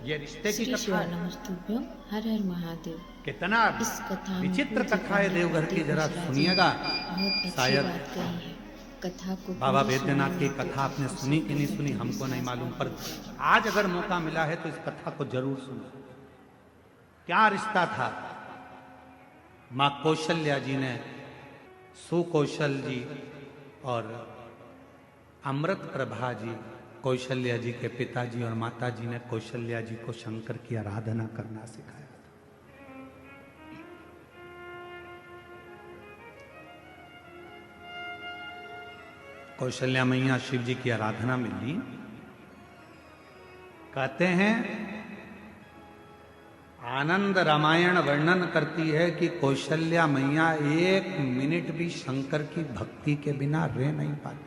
ये रिश्ते की श्री कथा है। शिवानमस्तुभ्यं। हर हर महादेव। कितना इस कथा में विचित्र पूज्य कथा है देवघर की, जरा मिश्रा जी ने सुनिएगा। बहुत अच्छी शायद बात कही है। कथा को बाबा पूरी वैद्यनाथ की सुनिए तो कथा आपने आपको सुनी कि नहीं सब सुनी लोगों हमको नहीं विश्वास मालूम, हो पर जाएगा। आज अगर मौका मिला है तो इस कथा को जरूर सुनो। क्या रिश्ता था मां कौशल्या जी ने सुकौशल जी और अमृत प्रभा जी, कौशल्या जी के पिताजी और माता जी ने कौशल्या जी को शंकर की आराधना करना सिखाया था। कौशल्या मैया शिव जी की आराधना में ली। कहते हैं आनंद रामायण वर्णन करती है कि कौशल्या मैया 1 मिनट भी शंकर की भक्ति के बिना रह नहीं पाती थी।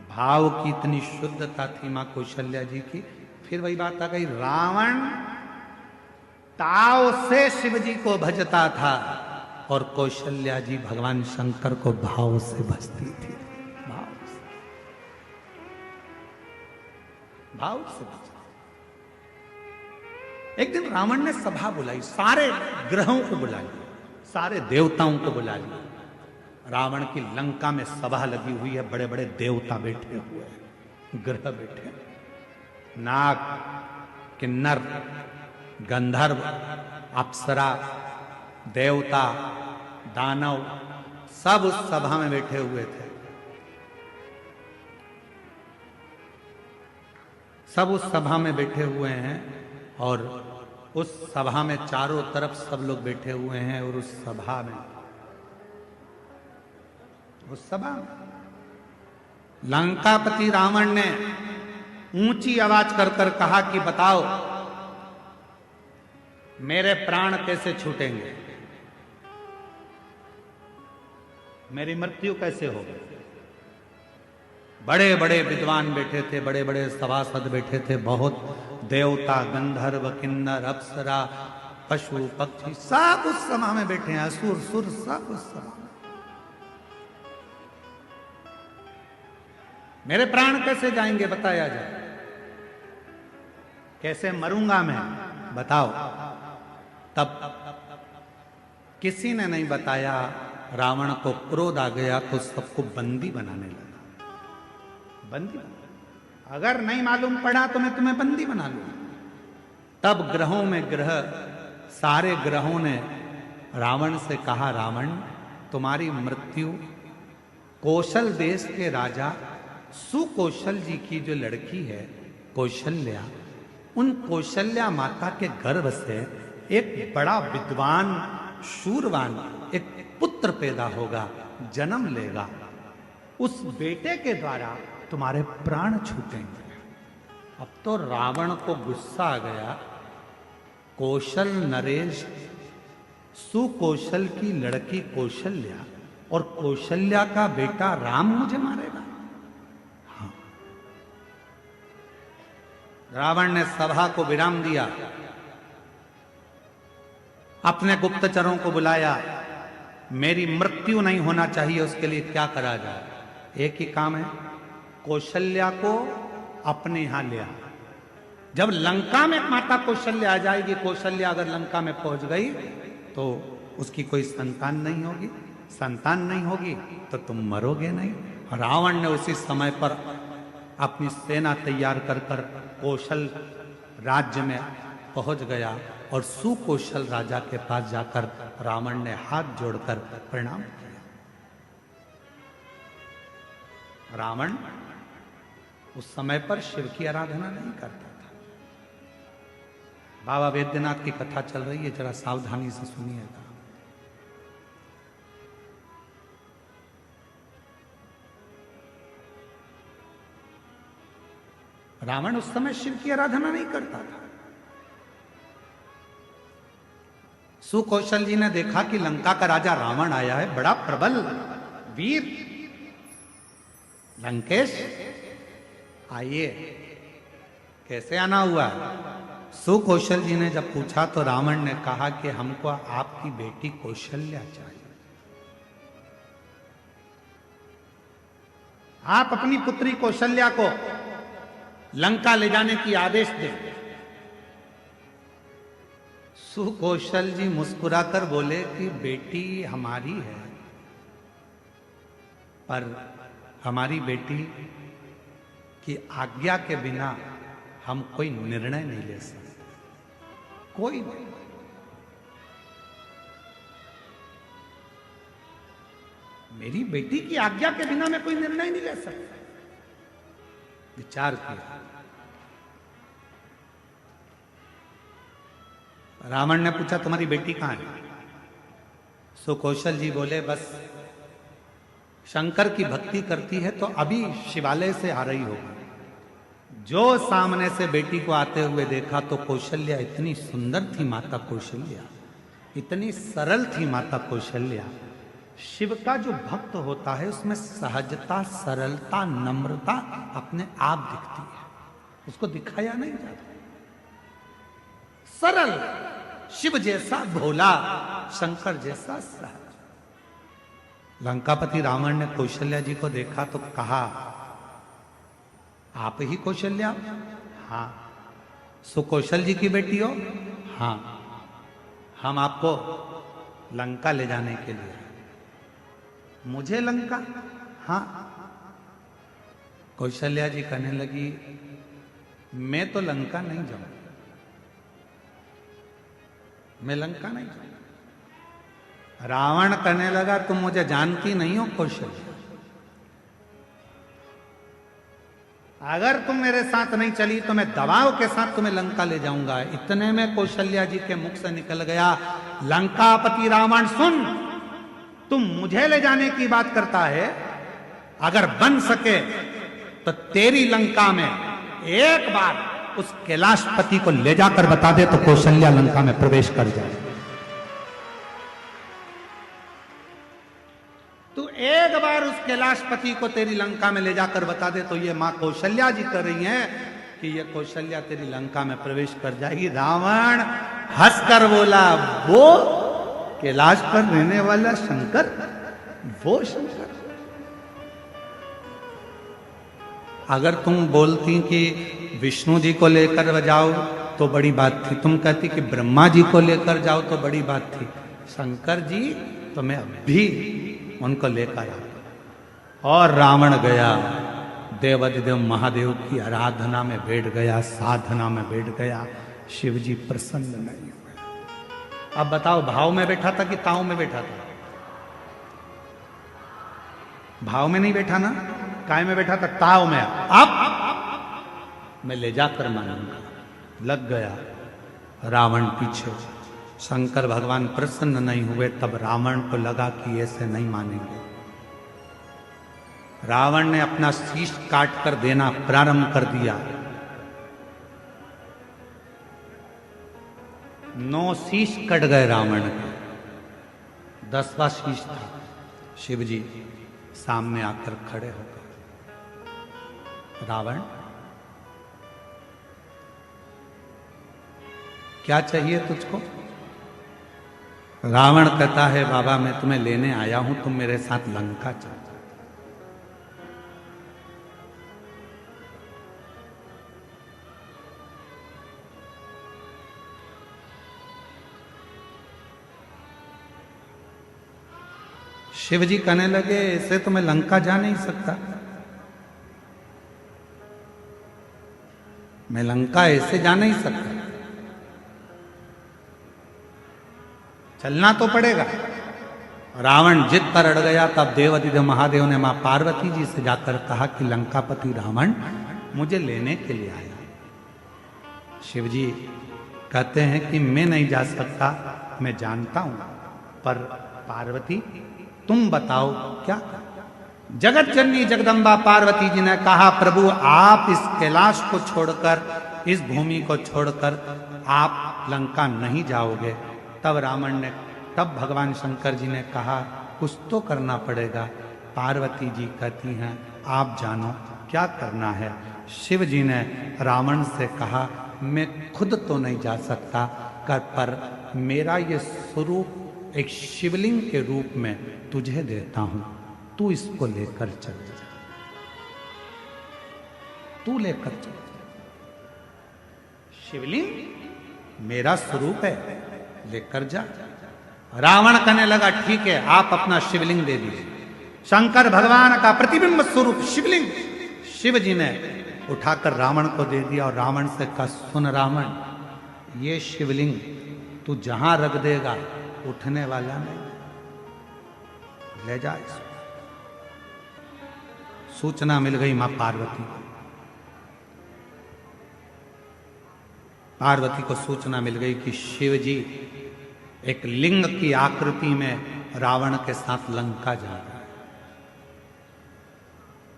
भाव की इतनी शुद्धता थी मां कौशल्या जी की। फिर वही बात आ गई, रावण ताव से शिव जी को भजता था और कौशल्या जी भगवान शंकर को भाव से भजती थी। भाव से, भाव से भजती। एक दिन रावण ने सभा बुलाई, सारे ग्रहों को बुला लिया, सारे देवताओं को बुला लिया। रावण की लंका में सभा लगी हुई है, बड़े बड़े देवता बैठे हुए हैं, ग्रह बैठे हैं, नाग, किन्नर, गंधर्व, अप्सरा, देवता, दानव, सब उस सभा में बैठे हुए थे। सब उस सभा में बैठे हुए हैं और उस सभा में चारों तरफ सब लोग बैठे हुए हैं। और उस सभा में लंकापति रावण ने ऊंची आवाज कर कर कहा कि बताओ मेरे प्राण कैसे छूटेंगे, मेरी मृत्यु कैसे होगी। बड़े बड़े विद्वान बैठे थे, बड़े बड़े सभासद बैठे थे, बहुत देवता, गंधर्व, किन्नर, अप्सरा, पशु पक्षी सब उस सभा में बैठे हैं, असुर सुर सब उस सभा में। मेरे प्राण कैसे जाएंगे बताया जाए, कैसे मरूंगा मैं बताओ। तब किसी ने नहीं बताया। रावण को क्रोध आ गया तो सबको बंदी बनाने लगा। बंदी बना, अगर नहीं मालूम पड़ा तो मैं तुम्हें बंदी बना लूंगा। तब ग्रहों में ग्रह, सारे ग्रहों ने रावण से कहा, रावण तुम्हारी मृत्यु कौशल देश के राजा सुकौशल जी की जो लड़की है कौशल्या, उन कौशल्या माता के गर्भ से एक बड़ा विद्वान, शूरवान एक पुत्र पैदा होगा, जन्म लेगा। उस बेटे के द्वारा तुम्हारे प्राण छूटेंगे। अब तो रावण को गुस्सा आ गया। कौशल नरेश, सुकौशल की लड़की कौशल्या और कौशल्या का बेटा राम मुझे मारेगा। हाँ, रावण ने सभा को विराम दिया, अपने गुप्तचरों को बुलाया। मेरी मृत्यु नहीं होना चाहिए, उसके लिए क्या करा जाए। एक ही काम है, कौशल्या को अपने यहां ले आ। जब लंका में माता कौशल्या आ जाएगी, कौशल्या अगर लंका में पहुंच गई तो उसकी कोई संतान नहीं होगी, संतान नहीं होगी तो तुम मरोगे नहीं। रावण ने उसी समय पर अपनी सेना तैयार कर कर कौशल राज्य में पहुंच गया और सुकौशल राजा के पास जाकर रावण ने हाथ जोड़कर प्रणाम किया। रावण उस समय पर शिव की आराधना नहीं करता था। बाबा वैद्यनाथ की कथा चल रही है, जरा सावधानी से सुनिएगा। रावण उस समय शिव की आराधना नहीं करता था। सुकौशल जी ने देखा कि लंका का राजा रावण आया है, बड़ा प्रबल वीर, लंकेश आइए। कैसे आना हुआ? सुकौशल जी ने जब पूछा तो रावण ने कहा कि हमको आपकी बेटी कौशल्या चाहिए। आप अपनी पुत्री कौशल्या को लंका ले जाने की आदेश दे। सुकौशल जी मुस्कुराकर बोले कि बेटी हमारी है, पर हमारी बेटी की आज्ञा के बिना हम कोई निर्णय नहीं ले सकते, कोई नहीं। मेरी बेटी की आज्ञा के बिना मैं कोई निर्णय नहीं ले सकता। विचार किया। रावण ने पूछा तुम्हारी बेटी कहां है? सुकौशल जी बोले बस शंकर की भक्ति करती है तो अभी शिवालय से आ रही होगी। जो सामने से बेटी को आते हुए देखा तो कौशल्या इतनी सुंदर थी माता कौशल्या, इतनी सरल थी माता कौशल्या। शिव का जो भक्त होता है उसमें सहजता, सरलता, नम्रता अपने आप दिखती है, उसको दिखाया नहीं जाता। सरल, शिव जैसा भोला, शंकर जैसा सहज। लंकापति रावण ने कौशल्या जी को देखा तो कहा आप ही कौशल्या? हाँ। सुकौशल जी की बेटी हो? हाँ। हम आपको लंका ले जाने के लिए। मुझे लंका? हाँ। कौशल्या जी कहने लगी मैं तो लंका नहीं जाऊंगा, मैं लंका नहीं जाऊंगा। रावण कहने लगा तुम मुझे जानती नहीं हो कौशल्या, अगर तुम मेरे साथ नहीं चली तो मैं दबाव के साथ तुम्हें लंका ले जाऊंगा। इतने में कौशल्या जी के मुख से निकल गया लंकापति रावण सुन, तुम मुझे ले जाने की बात करता है, अगर बन सके तो तेरी लंका में एक बार उस कैलाशपति को ले जाकर बता दे तो कौशल्या लंका में प्रवेश कर जाए। तू एक बार उस कैलाशपति को तेरी लंका में ले जाकर बता दे तो ये मां कौशल्या जी कर रही हैं कि ये कौशल्या तेरी लंका में प्रवेश कर जाएगी। रावण हंसकर बोला वो कैलाश पर रहने वाला शंकर, वो शंकर। अगर तुम बोलती कि विष्णु जी को लेकर जाओ तो बड़ी बात थी, तुम कहती कि ब्रह्मा जी को लेकर जाओ तो बड़ी बात थी, शंकर जी तो मैं अभी उनको लेकर आ। और रावण गया देवाधिदेव महादेव की आराधना में बैठ गया, साधना में बैठ गया। शिव जी प्रसन्न नहीं हुए। अब बताओ भाव में बैठा था कि ताव में बैठा था? भाव में नहीं बैठा ना, काय में बैठा था? ताव में। अब मैं ले जाकर मानूंगा। लग गया रावण पीछे। शंकर भगवान प्रसन्न नहीं हुए, तब रावण को लगा कि ऐसे नहीं मानेंगे। रावण ने अपना शीश काट कर देना प्रारंभ कर दिया। 9 शीश कट गए रावण के, 10वां शीश था। शिव जी सामने आकर खड़े हो गए। रावण क्या चाहिए तुझको? रावण कहता है बाबा मैं तुम्हें लेने आया हूं, तुम मेरे साथ लंका चलो। शिव जी कहने लगे ऐसे तो मैं लंका जा नहीं सकता, मैं लंका ऐसे जा नहीं सकता, चलना तो पड़ेगा। रावण जिद पर अड़ गया। तब देवाधिदेव महादेव ने मां पार्वती जी से जाकर कहा कि लंकापति रावण मुझे लेने के लिए आया। शिव जी कहते हैं कि मैं नहीं जा सकता, मैं जानता हूं, पर पार्वती तुम बताओ क्या? जगत जननी जगदम्बा पार्वती जी ने कहा प्रभु आप इस कैलाश को छोड़कर, इस भूमि को छोड़कर आप लंका नहीं जाओगे। तब भगवान शंकर जी ने कहा कुछ तो करना पड़ेगा। पार्वती जी कहती हैं आप जानो क्या करना है। शिव जी ने रावण से कहा मैं खुद तो नहीं जा सकता, पर मेरा ये स्वरूप एक शिवलिंग के रूप में तुझे देता हूं, तू इसको लेकर चल जा, तू लेकर चल। शिवलिंग मेरा स्वरूप है, लेकर जा। रावण कहने लगा ठीक है, आप अपना शिवलिंग दे दीजिए। शंकर भगवान का प्रतिबिंब स्वरूप शिवलिंग शिव जी ने उठाकर रावण को दे दिया और रावण से कहा, सुन रावण, ये शिवलिंग तू जहां रख देगा उठने वाला नहीं, ले जा इसको। सूचना मिल गई मां पार्वती को। पार्वती को सूचना मिल गई कि शिव जी एक लिंग की आकृति में रावण के साथ लंका जा रहा है।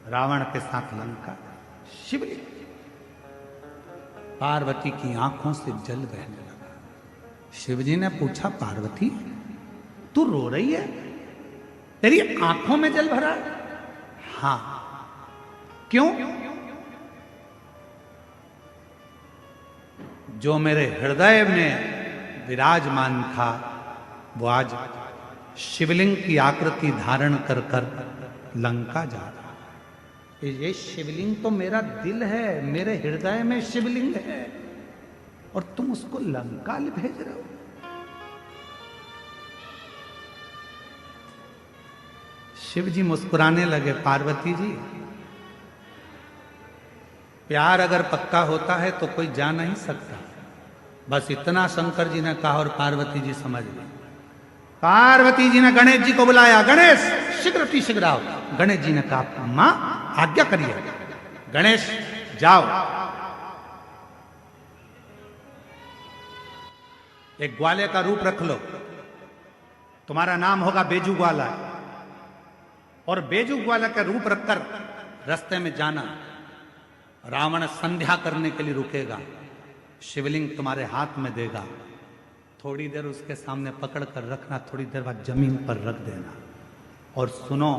रावण के साथ लंका, शिवलिंग। पार्वती की आंखों से जल बहने लगा। शिव जी ने पूछा, पार्वती तू रो रही है, तेरी आंखों में जल भरा है? हां। क्यों? जो मेरे हृदय में विराजमान था वो आज शिवलिंग की आकृति धारण कर कर लंका जा रहा है। ये शिवलिंग तो मेरा दिल है, मेरे हृदय में शिवलिंग है, और तुम उसको लंका भेज रहे हो। शिव जी मुस्कुराने लगे, पार्वती जी, प्यार अगर पक्का होता है तो कोई जा नहीं सकता। बस इतना शंकर जी ने कहा और पार्वती जी समझ गई। पार्वती जी ने गणेश जी को बुलाया, गणेश शीघ्र आओ। गणेश जी ने कहा, मां आज्ञा करिए। गणेश जाओ, एक ग्वाले का रूप रख लो, तुम्हारा नाम होगा बेजू ग्वाला, और बेजू ग्वाला का रूप रखकर रास्ते में जाना। रावण संध्या करने के लिए रुकेगा, शिवलिंग तुम्हारे हाथ में देगा, थोड़ी देर उसके सामने पकड़ कर रखना, थोड़ी देर बाद जमीन पर रख देना। और सुनो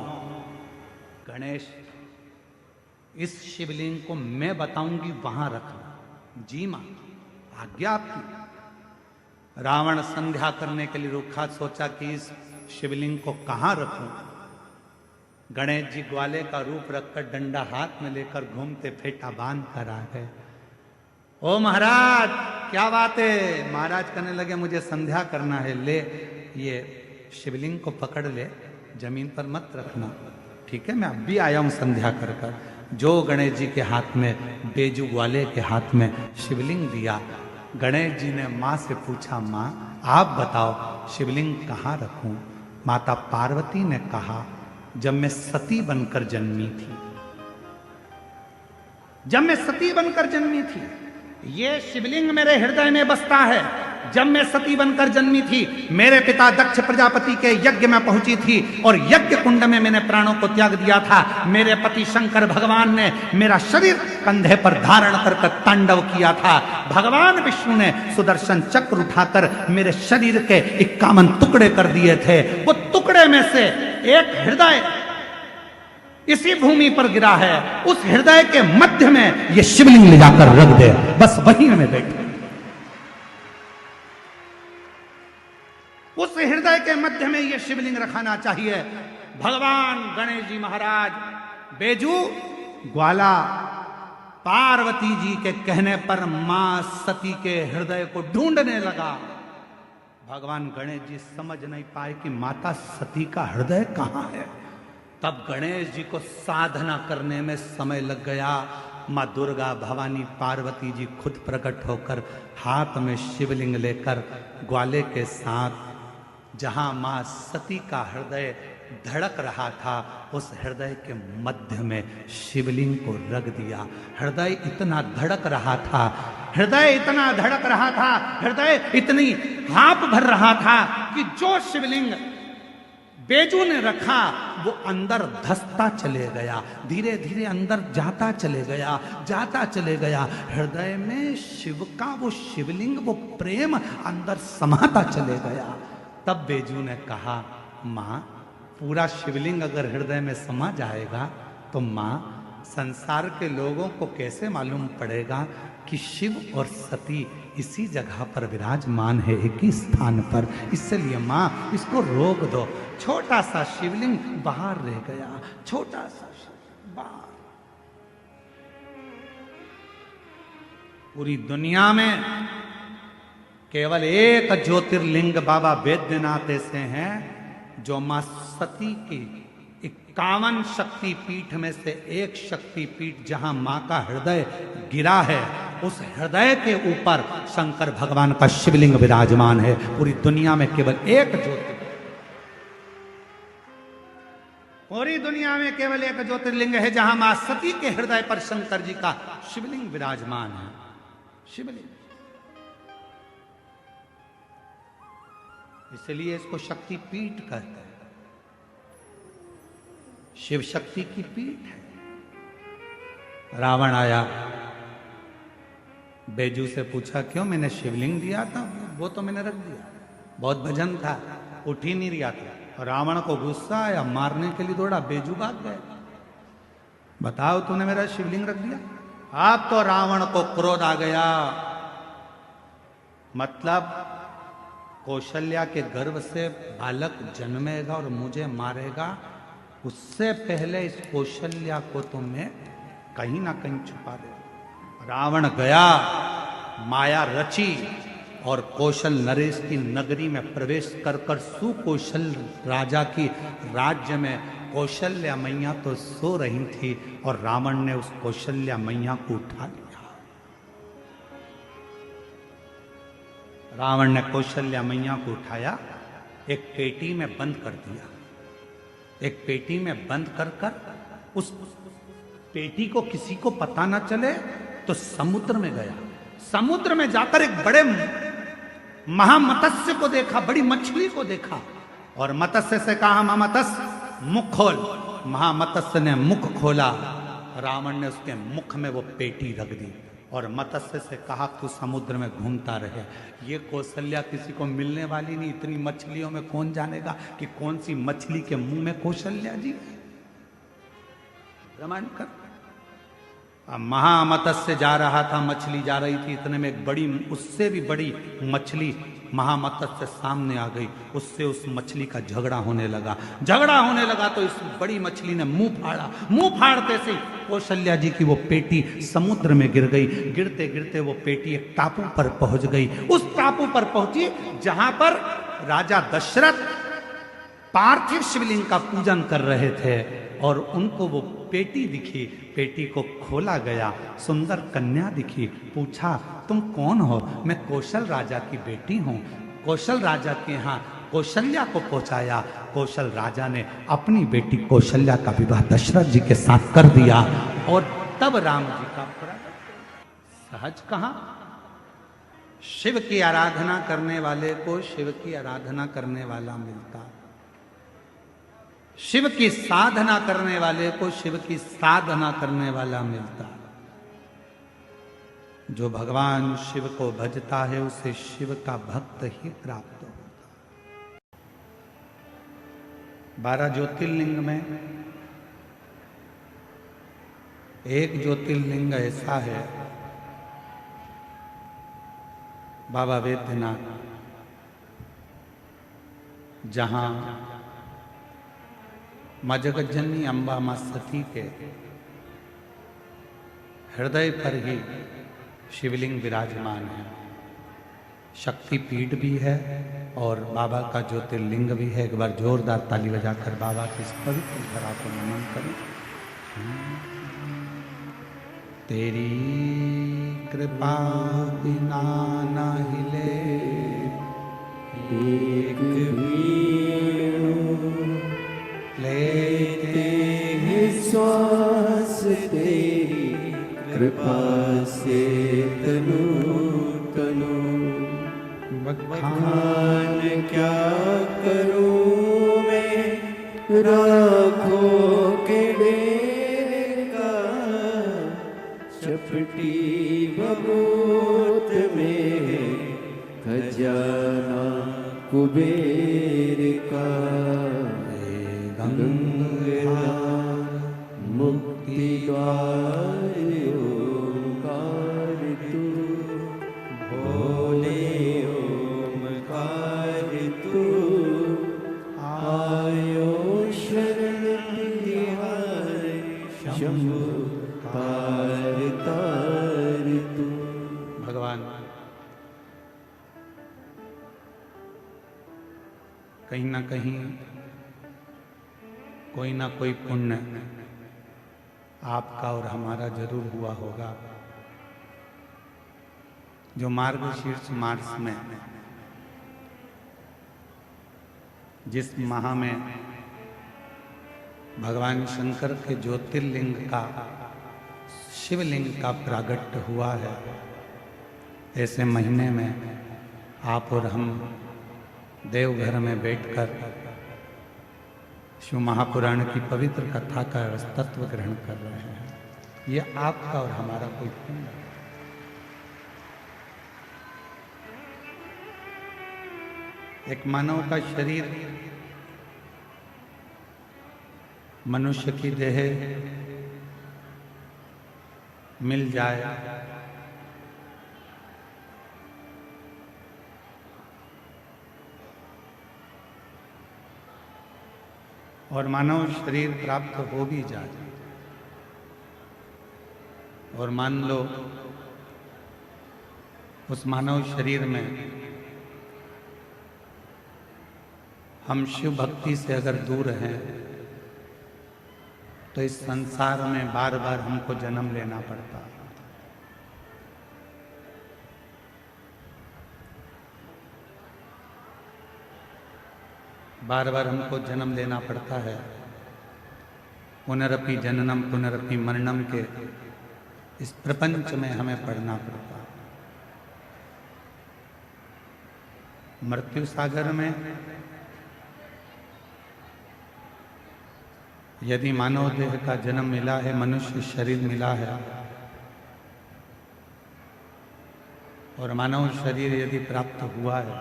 गणेश, इस शिवलिंग को मैं बताऊंगी वहां रखना। जी मां, आज्ञा आपकी। रावण संध्या करने के लिए रुका, सोचा कि इस शिवलिंग को कहां रखूं। गणेश जी ग्वाले का रूप रखकर डंडा हाथ में लेकर घूमते फेटा बांध कर आ गए। ओ महाराज क्या बात है? महाराज कहने लगे, मुझे संध्या करना है, ले ये शिवलिंग को पकड़ ले, जमीन पर मत रखना। ठीक है, मैं अब भी आया हूं संध्या कर कर। जो गणेश जी के हाथ में, बेजू ग्वाले के हाथ में शिवलिंग दिया। गणेश जी ने मां से पूछा, मां आप बताओ शिवलिंग कहां रखूं? माता पार्वती ने कहा, जब मैं सती बनकर जन्मी थी, जब मैं सती बनकर जन्मी थी, ये शिवलिंग मेरे हृदय में बसता है। जब मैं सती बनकर जन्मी थी, मेरे पिता दक्ष प्रजापति के यज्ञ में पहुंची थी और यज्ञ कुंड में मैंने प्राणों को त्याग दिया था। मेरे पति शंकर भगवान ने मेरा शरीर कंधे पर धारण कर तांडव किया था। भगवान विष्णु ने सुदर्शन चक्र उठाकर मेरे शरीर के 51 टुकड़े कर दिए थे। वो टुकड़े में से एक हृदय इसी भूमि पर गिरा है, उस हृदय के मध्य में ये शिवलिंग ले जाकर रख दे, बस वहीं में बैठे। उस हृदय के मध्य में ये शिवलिंग रखाना चाहिए। भगवान गणेश जी महाराज बेजू ग्वाला पार्वती जी के कहने पर मां सती के हृदय को ढूंढने लगा। भगवान गणेश जी समझ नहीं पाए कि माता सती का हृदय कहां है। तब गणेश जी को साधना करने में समय लग गया। मां दुर्गा भवानी पार्वती जी खुद प्रकट होकर हाथ में शिवलिंग लेकर ग्वाले के साथ जहां मां सती का हृदय धड़क रहा था, उस हृदय के मध्य में शिवलिंग को रख दिया। हृदय इतना धड़क रहा था, हृदय इतना धड़क रहा था, हृदय इतनी हाँप भर रहा था कि जो शिवलिंग बेजू ने रखा वो अंदर धसता चले गया, धीरे धीरे अंदर जाता चले गया, जाता चले गया। हृदय में शिव का वो शिवलिंग, वो प्रेम अंदर समाता चले गया। तब बेजू ने कहा, मां पूरा शिवलिंग अगर हृदय में समा जाएगा तो मां संसार के लोगों को कैसे मालूम पड़ेगा कि शिव और सती इसी जगह पर विराजमान है, एक ही स्थान पर। इसलिए मां इसको रोक दो। छोटा सा शिवलिंग बाहर रह गया, छोटा सा बाहर। पूरी दुनिया में केवल एक ज्योतिर्लिंग बाबा वैद्यनाथ ऐसे हैं जो मां सती की 51 शक्तिपीठ में से एक शक्तिपीठ जहां मां का हृदय गिरा है, उस हृदय के ऊपर शंकर भगवान का शिवलिंग विराजमान है। पूरी दुनिया में केवल एक ज्योतिर्लिंग, पूरी दुनिया में केवल एक ज्योतिर्लिंग है जहां मां सती के हृदय पर शंकर जी का शिवलिंग विराजमान है। शिवलिंग, इसलिए इसको शक्ति पीठ कहते हैं। शिव शक्ति की पीठ है। रावण आया, बैजू से पूछा क्यों? मैंने शिवलिंग दिया था, वो तो मैंने रख दिया, बहुत भजन था, उठ ही नहीं रहा था। रावण को गुस्सा आया, मारने के लिए दौड़ा, बैजू भाग गए। बताओ, तूने मेरा शिवलिंग रख दिया। अब तो रावण को क्रोध आ गया, मतलब कौशल्या के गर्भ से बालक जन्मेगा और मुझे मारेगा, उससे पहले इस कौशल्या को तो मैं कहीं ना कहीं छुपा दे। रावण गया, माया रची और कौशल नरेश की नगरी में प्रवेश कर कर सुकौशल राजा की राज्य में कौशल्या मैया तो सो रही थी और रावण ने उस कौशल्या मैया को उठा लिया। रावण ने कौशल्या मैया को उठाया, एक पेटी में बंद कर दिया। एक पेटी में बंद कर कर उस पेटी को किसी को पता ना चले तो समुद्र में गया। समुद्र में जाकर एक बड़े महामत्स्य को देखा, बड़ी मछली को देखा और मत्स्य से कहा, महामत्स्य मुख खोल। महामत्स्य ने मुख खोला, रावण ने उसके मुख में वो पेटी रख दी और मत्स्य से कहा, तू समुद्र में घूमता रहे। ये कौशल्या किसी को मिलने वाली नहीं, इतनी मछलियों में कौन जानेगा कि कौन सी मछली के मुंह में कौशल्या जी। प्रमाण कर। महामत्स्य जा रहा था, मछली जा रही थी, इतने में एक बड़ी, उससे भी बड़ी मछली महामत्स्य सामने आ गई। उससे उस मछली का झगड़ा होने लगा। झगड़ा होने लगा तो इस बड़ी मछली ने मुंह फाड़ा। मुंह फाड़ते से कौशल्या जी की वो पेटी समुद्र में गिर गई। गिरते गिरते वो पेटी एक टापू पर पहुंच गई। उस टापू पर पहुंची जहां पर राजा दशरथ पार्थिव शिवलिंग का पूजन कर रहे थे और उनको वो पेटी दिखी। पेटी को खोला गया, सुंदर कन्या दिखी। पूछा, तुम कौन हो? मैं कौशल राजा की बेटी हूं। कौशल राजा के यहाँ कौशल्या को पहुंचाया। कौशल राजा ने अपनी बेटी कौशल्या का विवाह दशरथ जी के साथ कर दिया और तब राम जी का सहज कहा। शिव की आराधना करने वाले को शिव की आराधना करने वाला मिलता, शिव की साधना करने वाले को शिव की साधना करने वाला मिलता। जो भगवान शिव को भजता है उसे शिव का भक्त ही प्राप्त होता। 12 ज्योतिर्लिंग में एक ज्योतिर्लिंग ऐसा है, बाबा वैद्यनाथ, जहां मां जगज्जननी अंबा मां सती के हृदय पर ही शिवलिंग विराजमान है। शक्तिपीठ भी है और बाबा का ज्योतिर्लिंग भी है। एक बार जोरदार ताली बजाकर बाबा की इस पवित्र धरा को नमन करें। तेरी कृपा बिना न हिले एक लेते हैं श्वास तेरी कृपा से तनु तनु। बखान क्या करूं मैं राखों के डेरे का, चपटी बबूत में खजाना कुबेर का। गंगा मुक्ति द्वार ओंकार तू, भोले ओंकार तू। आयो शरण तिहार शंभु तार तार तू। भगवान कहीं ना कहीं कोई ना कोई पुण्य आपका और हमारा जरूर हुआ होगा। जो मार्गशीर्ष मास में जिस माह में भगवान शंकर के ज्योतिर्लिंग का शिवलिंग का प्रागट्य हुआ है, ऐसे महीने में आप और हम देवघर में बैठकर शिव महापुराण की पवित्र कथा का तत्व ग्रहण कर रहे हैं। ये आपका और हमारा कोई पुण्य है। एक मानव का शरीर मनुष्य की देह मिल जाए और मानव शरीर प्राप्त हो भी जाए और मान लो उस मानव शरीर में हम शिव भक्ति से अगर दूर हैं तो इस संसार में बार बार हमको जन्म लेना पड़ता है। बार बार हमको जन्म लेना पड़ता है। पुनरपि जननम पुनरपि मरणम के इस प्रपंच में हमें पढ़ना पड़ता है। मृत्यु सागर में यदि मानव देह का जन्म मिला है, मनुष्य शरीर मिला है और मानव शरीर यदि प्राप्त हुआ है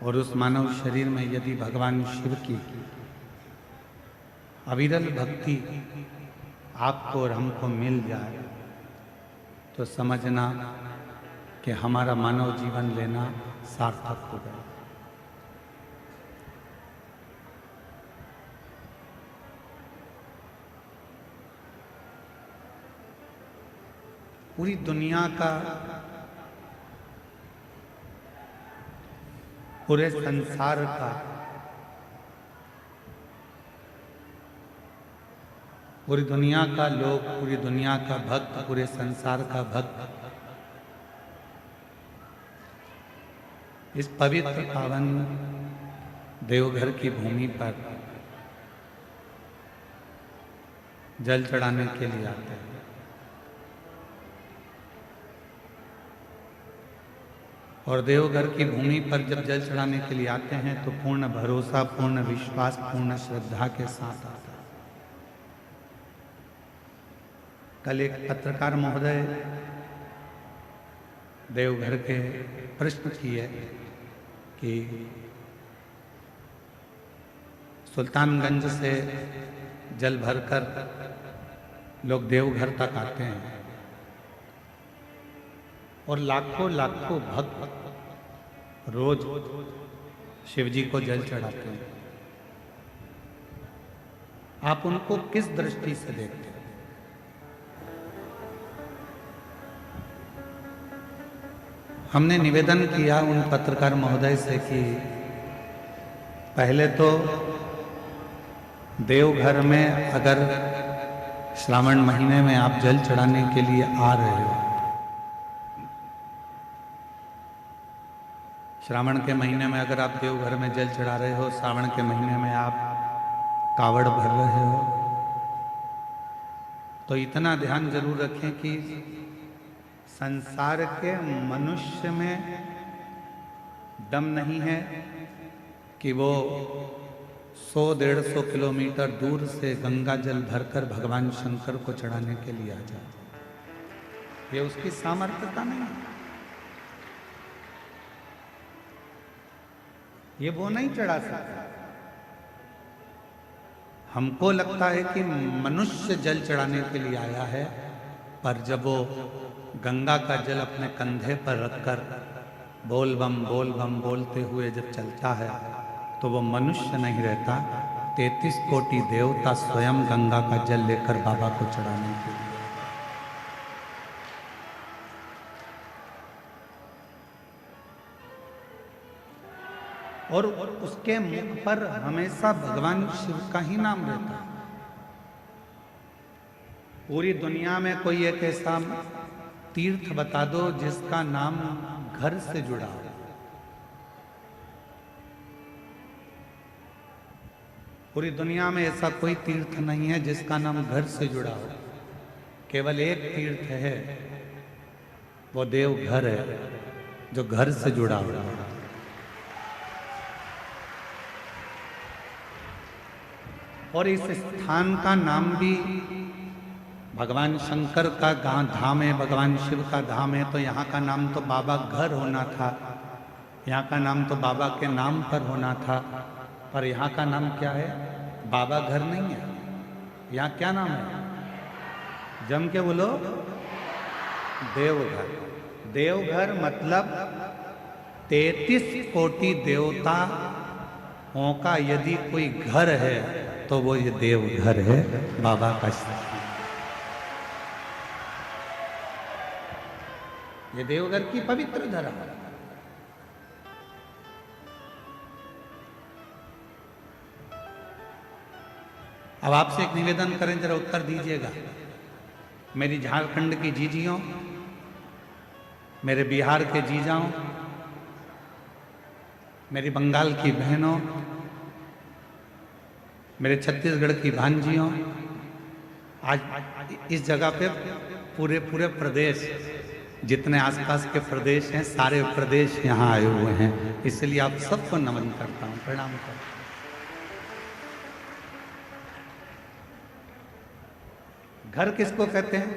और उस मानव शरीर में यदि भगवान शिव की अविरल भक्ति आपको और हमको मिल जाए तो समझना कि हमारा मानव जीवन लेना सार्थक हो गया। पूरी दुनिया का, पूरे संसार का, पूरी दुनिया का लोग, पूरी दुनिया का भक्त, पूरे संसार का भक्त इस पवित्र पावन देवघर की भूमि पर जल चढ़ाने के लिए आते हैं। और देवघर की भूमि पर जब जल चढ़ाने के लिए आते हैं तो पूर्ण भरोसा, पूर्ण विश्वास, पूर्ण श्रद्धा के साथ आता है। कल एक पत्रकार महोदय देवघर के प्रश्न किए कि सुल्तानगंज से जल भरकर लोग देवघर तक आते हैं और लाखों लाखों भक्त रोज शिवजी को जल चढ़ाते हैं। आप उनको किस दृष्टि से देखते हैं? हमने निवेदन किया उन पत्रकार महोदय से कि पहले तो देवघर में अगर श्रावण महीने में आप जल चढ़ाने के लिए आ रहे हो, श्रावण के महीने में अगर आप देवघर में जल चढ़ा रहे हो, श्रावण के महीने में आप कावड़ भर रहे हो, तो इतना ध्यान जरूर रखें कि संसार के मनुष्य में दम नहीं है कि वो 100-150 किलोमीटर दूर से गंगा जल भरकर भगवान शंकर को चढ़ाने के लिए आ जाए। ये उसकी सामर्थ्यता नहीं है। ये वो नहीं चढ़ा सकता। हमको लगता है कि मनुष्य जल चढ़ाने के लिए आया है, पर जब वो गंगा का जल अपने कंधे पर रखकर बोल बम बोलते हुए जब चलता है तो वो मनुष्य नहीं रहता, 33 कोटि देवता स्वयं गंगा का जल लेकर बाबा को चढ़ाने के लिए। और उसके मुख पर हमेशा भगवान शिव का ही नाम रहता है। पूरी दुनिया में कोई एक ऐसा तीर्थ बता दो जिसका नाम घर से जुड़ा हो। पूरी दुनिया में ऐसा कोई तीर्थ नहीं है जिसका नाम घर से जुड़ा हो। केवल एक तीर्थ है, वो देवघर है, जो घर से जुड़ा हुआ है। और इस स्थान का नाम भी भगवान शंकर का धाम है, भगवान शिव का धाम है, तो यहाँ का नाम तो बाबा घर होना था, यहाँ का नाम तो बाबा के नाम पर होना था। पर यहाँ का नाम क्या है? बाबा घर नहीं है। यहाँ क्या नाम है? जम के बोलो, देवघर। देवघर मतलब 33 कोटि देवताओं का यदि कोई घर है तो वो ये देवघर है, बाबा का स्थान। ये देवघर की पवित्र धरा। अब आपसे एक निवेदन करें, जरा उत्तर दीजिएगा। मेरी झारखंड की जीजियों, मेरे बिहार के जीजाओं, मेरी बंगाल की बहनों, मेरे छत्तीसगढ़ की भांजियों, आज इस जगह पे पूरे प्रदेश, जितने आसपास के प्रदेश हैं, सारे प्रदेश यहाँ आए हुए हैं। इसलिए आप सबको नमन करता हूँ, प्रणाम करता हूँ। घर किसको कहते हैं?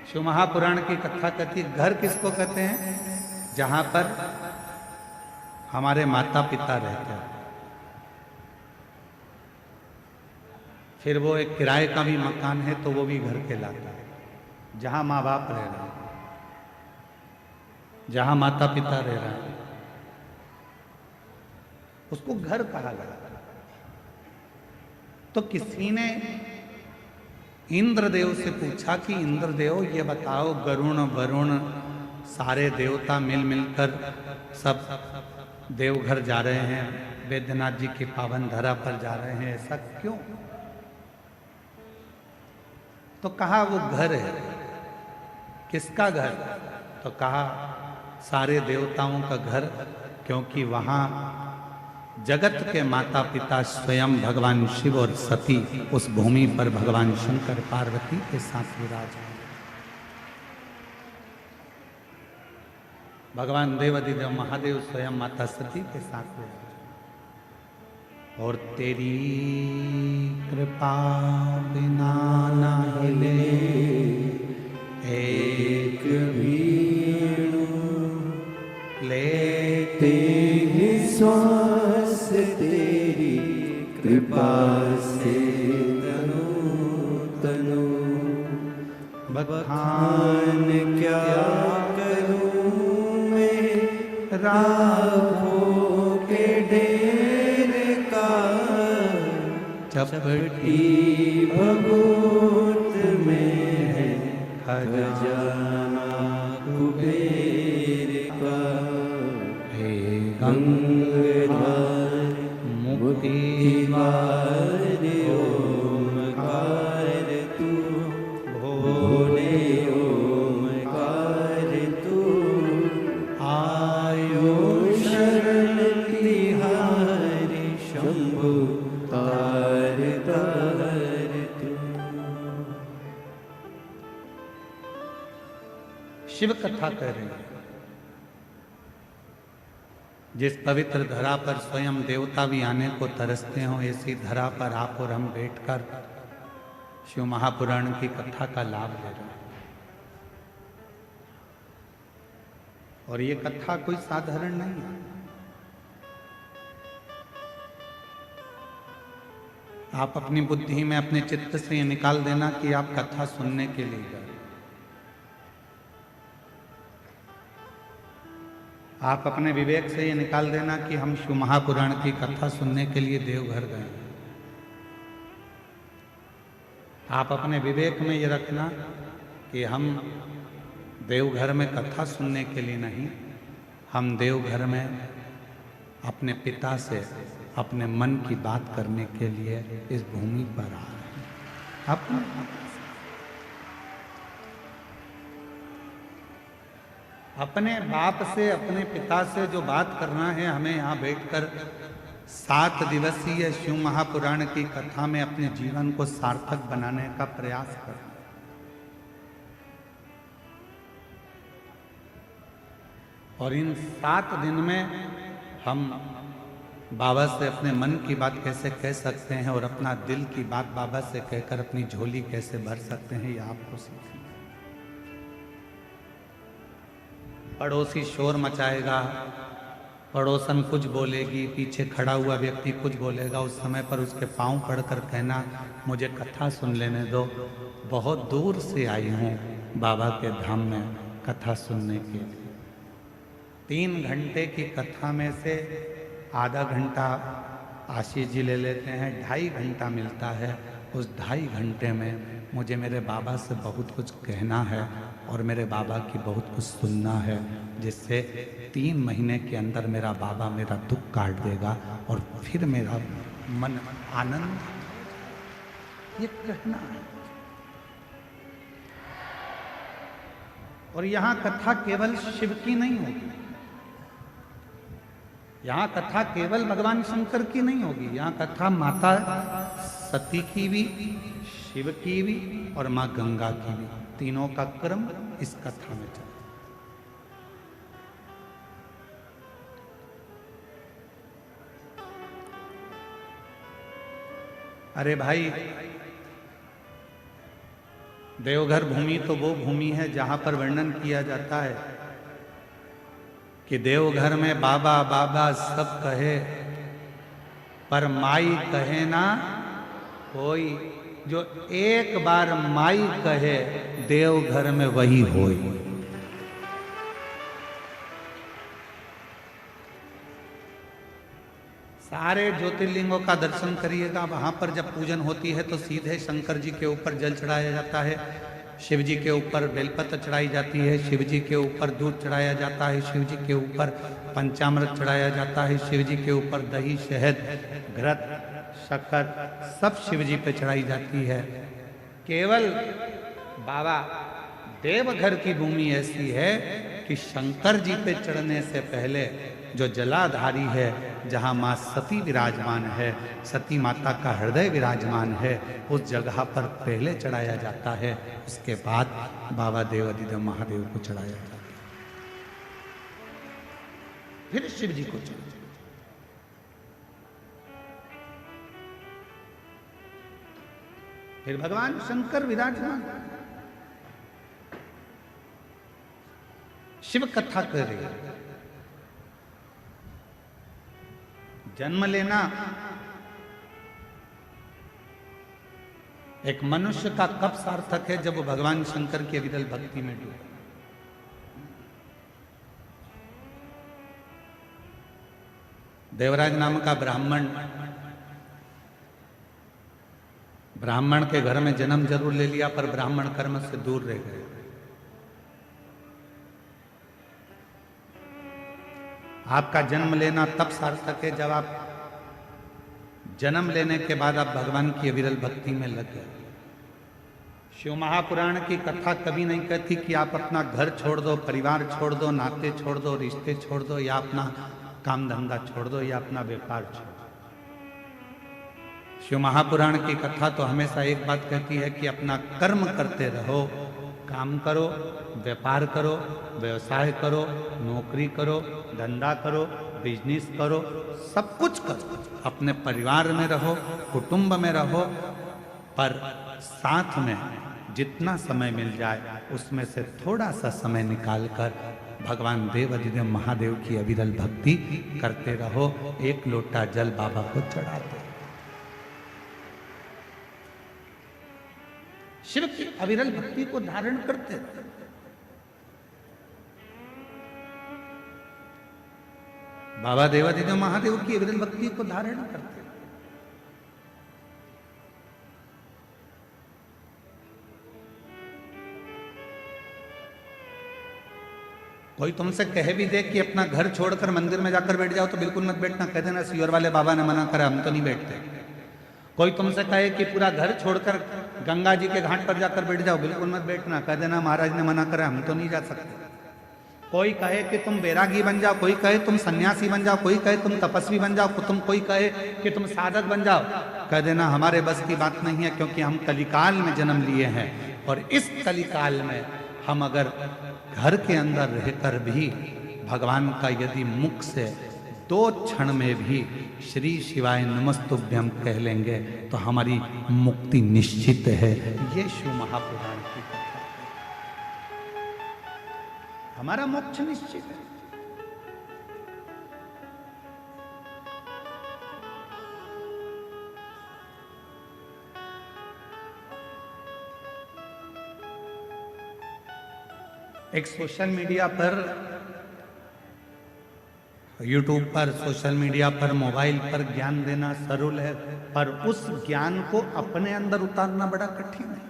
शिव महापुराण की कथा कहती है, घर किसको कहते हैं? जहां पर हमारे माता पिता रहते हैं। फिर वो एक किराए का भी मकान है तो वो भी घर कहलाता है। जहां माँ बाप रह रहे हैं, जहां माता पिता रह रहे हैं, उसको घर कहा गया। तो किसी ने इंद्रदेव से पूछा कि इंद्रदेव ये बताओ, गरुण वरुण सारे देवता मिल मिलकर सब देवघर जा रहे हैं, वैद्यनाथ जी की पावन धरा पर जा रहे हैं, ऐसा क्यों? तो कहा वो घर है। किसका घर? तो कहा सारे देवताओं का घर, क्योंकि वहां जगत के माता पिता स्वयं भगवान शिव और सती उस भूमि पर भगवान शंकर पार्वती के साथ विराजमान। भगवान देवाधिदेव महादेव स्वयं माता सती के साथ विराजमान। और तेरी कृपा बिना ना हिले एक वीणु लेते ही श्वास तेरी कृपा से तनु तनु। बखान क्या करूं मैं राहों के ढेर का, चपटी भभूत में है खजाना कुबेर का। हे गंगाधर मुक्ति द्वार ओमकार तू, भोले ओमकार तू। आयो शरण तिहारी शंभु तार तार तू। शिव कथा कह रहे हैं। जिस पवित्र धरा पर स्वयं देवता भी आने को तरसते हो, ऐसी धरा पर आप और हम बैठकर शिव महापुराण की कथा का लाभ ले रहे हैं। और ये कथा कोई साधारण नहीं है। आप अपनी बुद्धि में, अपने चित्त से ये निकाल देना कि आप कथा सुनने के लिए गए। आप अपने विवेक से ये निकाल देना कि हम शिव महापुराण की कथा सुनने के लिए देवघर गए। आप अपने विवेक में ये रखना कि हम देवघर में कथा सुनने के लिए नहीं, हम देवघर में अपने पिता से अपने मन की बात करने के लिए इस भूमि पर आ रहे हैं। अपने बाप से, अपने पिता से जो बात करना है, हमें यहाँ बैठकर 7 दिवसीय शिव महापुराण की कथा में अपने जीवन को सार्थक बनाने का प्रयास करना। और इन 7 दिन में हम बाबा से अपने मन की बात कैसे कह सकते हैं और अपना दिल की बात बाबा से कहकर अपनी झोली कैसे भर सकते हैं, ये आपको सीखना। पड़ोसी शोर मचाएगा, पड़ोसन कुछ बोलेगी, पीछे खड़ा हुआ व्यक्ति कुछ बोलेगा, उस समय पर उसके पांव पड़कर कहना मुझे कथा सुन लेने दो, बहुत दूर से आई हूँ बाबा के धाम में कथा सुनने के लिए। 3 घंटे की कथा में से आधा घंटा आशीष जी ले लेते हैं, 2.5 घंटा मिलता है। उस 2.5 घंटे में मुझे मेरे बाबा से बहुत कुछ कहना है और मेरे बाबा की बहुत कुछ सुनना है, जिससे 3 महीने के अंदर मेरा बाबा मेरा दुख काट देगा और फिर मेरा मन आनंद, ये कहना है। और यहाँ कथा केवल शिव की नहीं होगी, यहाँ कथा केवल भगवान शंकर की नहीं होगी, यहाँ कथा माता सती की भी, शिव की भी और माँ गंगा की भी, तीनों का क्रम इस कथा में चला। अरे भाई, देवघर भूमि तो वो भूमि है जहां पर वर्णन किया जाता है कि देवघर में बाबा बाबा सब कहे पर माई कहे ना कोई, जो एक बार माई कहे देवघर में वही होई। सारे ज्योतिर्लिंगों का दर्शन करिएगा, वहां पर जब पूजन होती है तो सीधे शंकर जी के ऊपर जल चढ़ाया जाता है, शिव जी के ऊपर बेलपत्र चढ़ाई जाती है, शिव जी के ऊपर दूध चढ़ाया जाता है, शिव जी के ऊपर पंचामृत चढ़ाया जाता है, शिव जी के ऊपर दही, शहद, घृत, शक्कर सब शिव जी पे चढ़ाई जाती है। केवल बाबा देवघर की भूमि ऐसी है कि शंकर जी पे चढ़ने से पहले जो जलाधारी है, जहाँ माँ सती विराजमान है, सती माता का हृदय विराजमान है, उस जगह पर पहले चढ़ाया जाता है, उसके बाद बाबा देवाधिदेव महादेव को चढ़ाया जाता है, फिर शिव जी को चढ़ाया। फिर भगवान शंकर विराजमान। शिव कथा कर रही है। जन्म लेना एक मनुष्य का कब सार्थक है, जब वो भगवान शंकर की अविरल भक्ति में डूबे। देवराज नाम का ब्राह्मण के घर में जन्म जरूर ले लिया, पर ब्राह्मण कर्म से दूर रह गए। आपका जन्म लेना तब सार्थक है जब आप जन्म लेने के बाद आप भगवान की अविरल भक्ति में लग गए। शिव महापुराण की कथा कभी नहीं कहती कि आप अपना घर छोड़ दो, परिवार छोड़ दो, नाते छोड़ दो, रिश्ते छोड़ दो, या अपना काम धंधा छोड़ दो, या अपना व्यापार छोड़ दो। शिव महापुराण की कथा तो हमेशा एक बात कहती है कि अपना कर्म करते रहो, काम करो, व्यापार करो, व्यवसाय करो, नौकरी करो, धंधा करो, बिजनेस करो, सब कुछ करो, अपने परिवार में रहो, कुटुंब में रहो, पर साथ में जितना समय मिल जाए उसमें से थोड़ा सा समय निकालकर भगवान देवाधिदेव महादेव की अविरल भक्ति करते रहो। एक लोटा जल बाबा को चढ़ाते। शिव की अविरल भक्ति को धारण करते रहो। बाबा देवाधिदेव महादेव की अविरल भक्ति को धारण करते। कोई तुमसे कह भी दे कि अपना घर छोड़कर मंदिर में जाकर बैठ जाओ तो बिल्कुल मत बैठना, कह देना सीहोर वाले बाबा ने मना करा, हम तो नहीं बैठते। कोई तुमसे कहे कि पूरा घर छोड़कर गंगा जी के घाट पर जाकर बैठ जाओ, बिल्कुल मत बैठना, कह देना महाराज ने मना करा, हम तो नहीं जा सकते। कोई कहे कि तुम बैरागी बन जाओ, कोई कहे तुम सन्यासी बन जाओ, कोई कहे तुम तपस्वी बन जाओ, कोई कहे कि तुम साधक बन जाओ, कह देना हमारे बस की बात नहीं है, क्योंकि हम कलिकाल में जन्म लिए हैं। और इस कलिकाल में हम अगर घर के अंदर रहकर भी भगवान का यदि मुख से 2 क्षण में भी श्री शिवाय नमस्तुभ्यं कह लेंगे तो हमारी मुक्ति निश्चित है। ये शिव महापुराण की कथा, हमारा मोक्ष निश्चित है। एक सोशल मीडिया पर, यूट्यूब पर, सोशल मीडिया पर, मोबाइल पर ज्ञान देना सरल है, पर उस ज्ञान को अपने अंदर उतारना बड़ा कठिन है।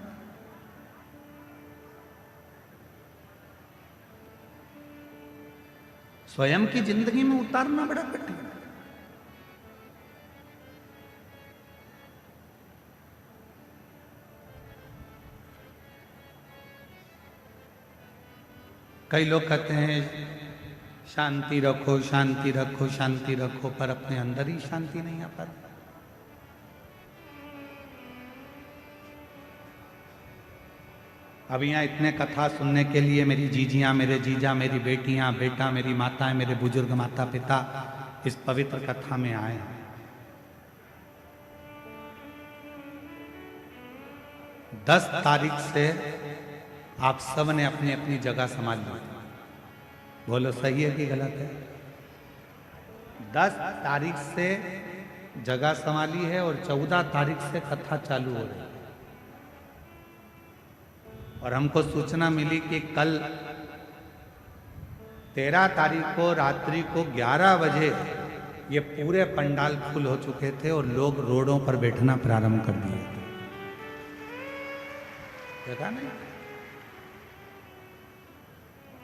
स्वयं की जिंदगी में उतारना बड़ा कठिन है। कई लोग कहते हैं शांति रखो, शांति रखो, शांति रखो, पर अपने अंदर ही शांति नहीं आ पाती। अब यहाँ इतने कथा सुनने के लिए मेरी जीजियाँ, मेरे जीजा, मेरी बेटियाँ, बेटा, मेरी माताएं, मेरे बुजुर्ग माता पिता इस पवित्र कथा में आए हैं। 10 तारीख से आप सब ने अपनी अपनी जगह संभाल ली। बोलो सही है कि गलत है? 10 तारीख से जगह संभाली है और 14 तारीख से कथा चालू हो रही है। और हमको सूचना मिली कि कल 13 तारीख को रात्रि को 11 बजे ये पूरे पंडाल फुल हो चुके थे और लोग रोडों पर बैठना प्रारंभ कर दिए थे। देखा नहीं?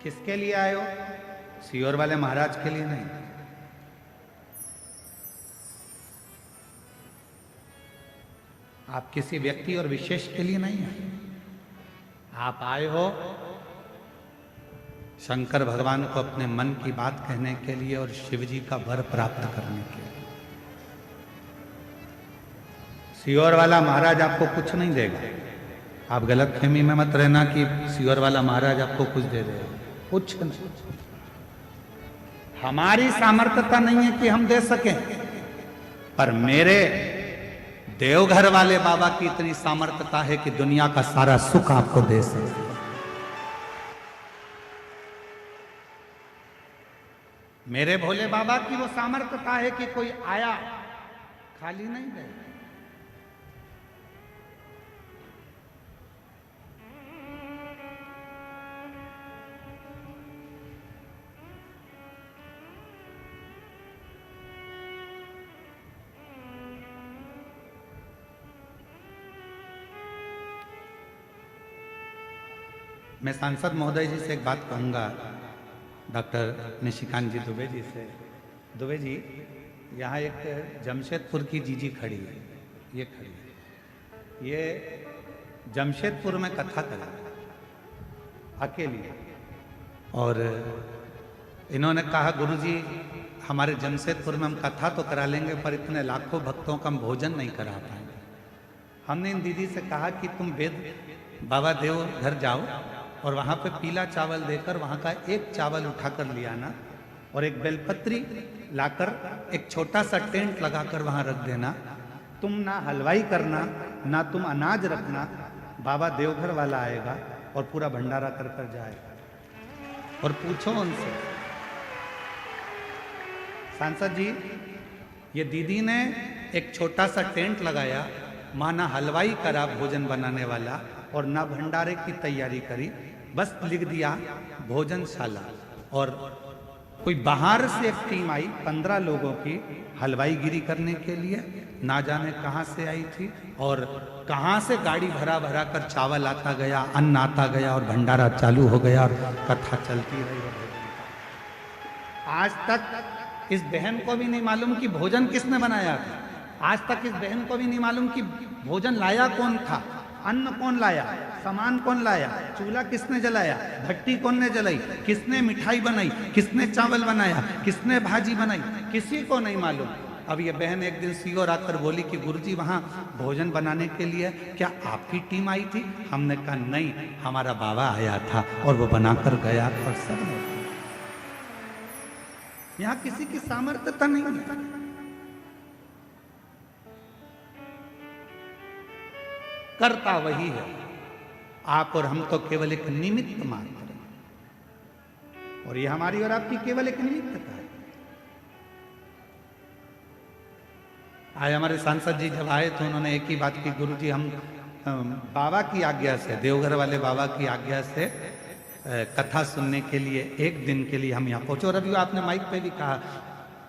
किसके लिए आए हो? सीहोर वाले महाराज के लिए नहीं। आप किसी व्यक्ति और विशेष के लिए नहीं आए। आप आए हो शंकर भगवान को अपने मन की बात कहने के लिए और शिव जी का वर प्राप्त करने के लिए। सीहोर वाला महाराज आपको कुछ नहीं देगा। आप गलत फहमी में मत रहना कि सीहोर वाला महाराज आपको कुछ दे देगा, कुछ नहीं। हमारी सामर्थ्यता नहीं है कि हम दे सकें, पर मेरे देवघर वाले बाबा की इतनी सामर्थ्यता है कि दुनिया का सारा सुख आपको दे सके। मेरे भोले बाबा की वो सामर्थ्यता है कि कोई आया खाली नहीं गए। मैं सांसद महोदय जी से एक बात कहूँगा, डॉक्टर निशिकांत जी दुबे जी से। दुबे जी, यहाँ एक जमशेदपुर की जीजी खड़ी है, ये खड़ी है, ये जमशेदपुर में कथा करा अकेली, और इन्होंने कहा गुरुजी हमारे जमशेदपुर में हम कथा तो करा लेंगे पर इतने लाखों भक्तों का हम भोजन नहीं करा पाएंगे। हमने इन दीदी से कहा कि तुम वेद बाबा देव घर जाओ और वहाँ पे पीला चावल देकर वहाँ का एक चावल उठाकर ले आना और एक बेलपत्री लाकर एक छोटा सा टेंट लगाकर वहाँ रख देना। तुम ना हलवाई करना, ना तुम अनाज रखना, बाबा देवघर वाला आएगा और पूरा भंडारा कर कर जाएगा। और पूछो उनसे, सांसद जी ये दीदी ने एक छोटा सा टेंट लगाया, माँ ना हलवाई करा भोजन बनाने वाला और ना भंडारे की तैयारी करी, बस लिख दिया भोजनशाला। और कोई बाहर से एक टीम आई 15 लोगों की हलवाईगिरी करने के लिए, ना जाने कहाँ से आई थी और कहाँ से गाड़ी भरा भरा कर चावल आता गया, अन्न आता गया और भंडारा चालू हो गया और कथा चलती रही। आज तक इस बहन को भी नहीं मालूम कि भोजन किसने बनाया था। आज तक इस बहन को भी नहीं मालूम कि भोजन लाया कौन था, अन्न कौन लाया, सामान कौन लाया, चूल्हा किसने जलाया, भट्टी कौन ने जलाई, किसने मिठाई बनाई, किसने चावल बनाया, किसने भाजी बनाई, किसी को नहीं मालूम। अब ये बहन एक दिन सीओर आकर बोली कि गुरुजी वहाँ भोजन बनाने के लिए क्या आपकी टीम आई थी? हमने कहा नहीं, हमारा बाबा आया था और वो बनाकर गया और सब ने। यहाँ किसी की सामर्थ्यता नहीं है। करता वही है, आप और हम तो केवल एक निमित्त मात्र हैं। और ये हमारी और आपकी केवल एक निमित्तता है। आज हमारे सांसद जी जब आए तो उन्होंने एक ही बात की, गुरुजी हम बाबा की आज्ञा से, देवघर वाले बाबा की आज्ञा से कथा सुनने के लिए एक दिन के लिए हम यहाँ पहुंचे। और अभी आपने माइक पे भी कहा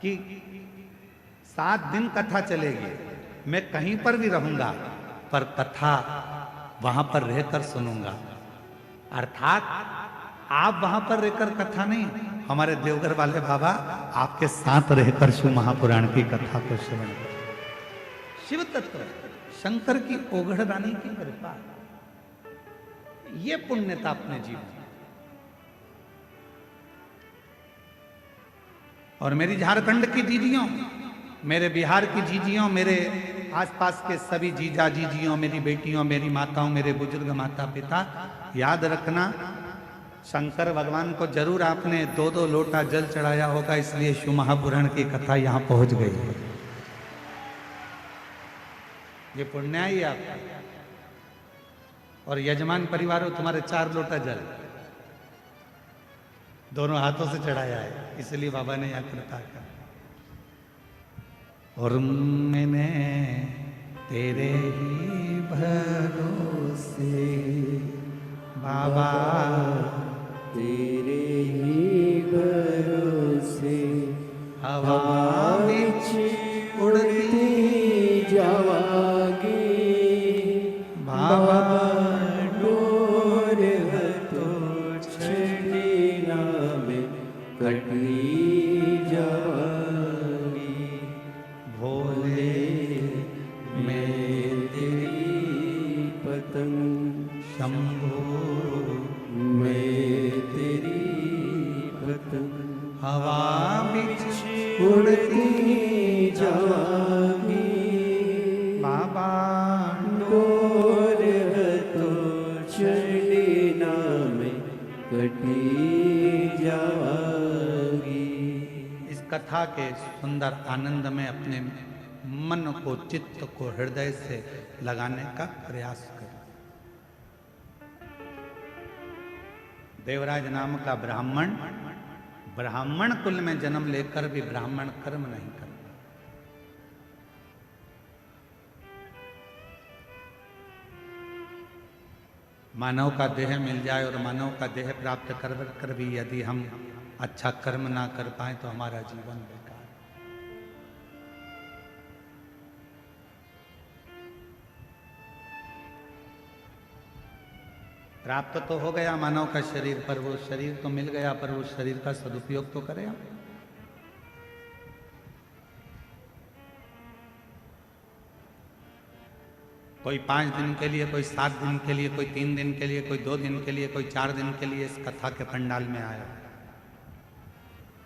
कि 7 दिन कथा चलेगी, मैं कहीं पर भी रहूंगा पर कथा वहां पर रहकर सुनूंगा। अर्थात आप वहां पर रहकर कथा नहीं, हमारे देवघर वाले बाबा आपके साथ रहकर शिव महापुराण की कथा को श्रवण करें। शिव तत्व शंकर की ओघड़दानी की कृपा, ये पुण्यता अपने जीवन। और मेरी झारखंड की दीदियों, मेरे बिहार की जीजियों, मेरे आसपास के सभी जीजा जीजियों, मेरी बेटियों, मेरी माताओं, मेरे बुजुर्ग माता पिता, याद रखना शंकर भगवान को जरूर आपने 2-2 लोटा जल चढ़ाया होगा, इसलिए शिव महापुराण की कथा यहां पहुंच गई। ये पुण्य ही आपका। और यजमान परिवारों, तुम्हारे 4 लोटा जल दोनों हाथों से चढ़ाया है, इसलिए बाबा ने यहां कृपा कर। और मैंने तेरे ही भरोसे बाबा, तेरे ही भरोसे हवा बिच उड़ती जावागी बाबा, डोर तो छड़ीना में कटली जावागी। भोले मैं तेरी पतंग शंभो, मैं तेरी पतंग हवा बिच उड़ती जावागी बाबा, डोर तो चढ़ीना में कटी जावागी। इस कथा के सुंदर आनंद में अपने मन को, चित्त को हृदय से लगाने का प्रयास करें। देवराज नाम का ब्राह्मण, ब्राह्मण कुल में जन्म लेकर भी ब्राह्मण कर्म नहीं करता। मानव का देह मिल जाए और मानव का देह प्राप्त कर भी यदि हम अच्छा कर्म ना कर पाए तो हमारा जीवन बेकार। प्राप्त तो हो गया मानव का शरीर, पर वो शरीर तो मिल गया, पर वो शरीर का सदुपयोग तो करें हम। कोई 5 दिन के लिए, कोई 7 दिन के लिए, कोई 3 दिन के लिए, कोई 2 दिन के लिए, कोई 4 दिन के लिए इस कथा के पंडाल में आया।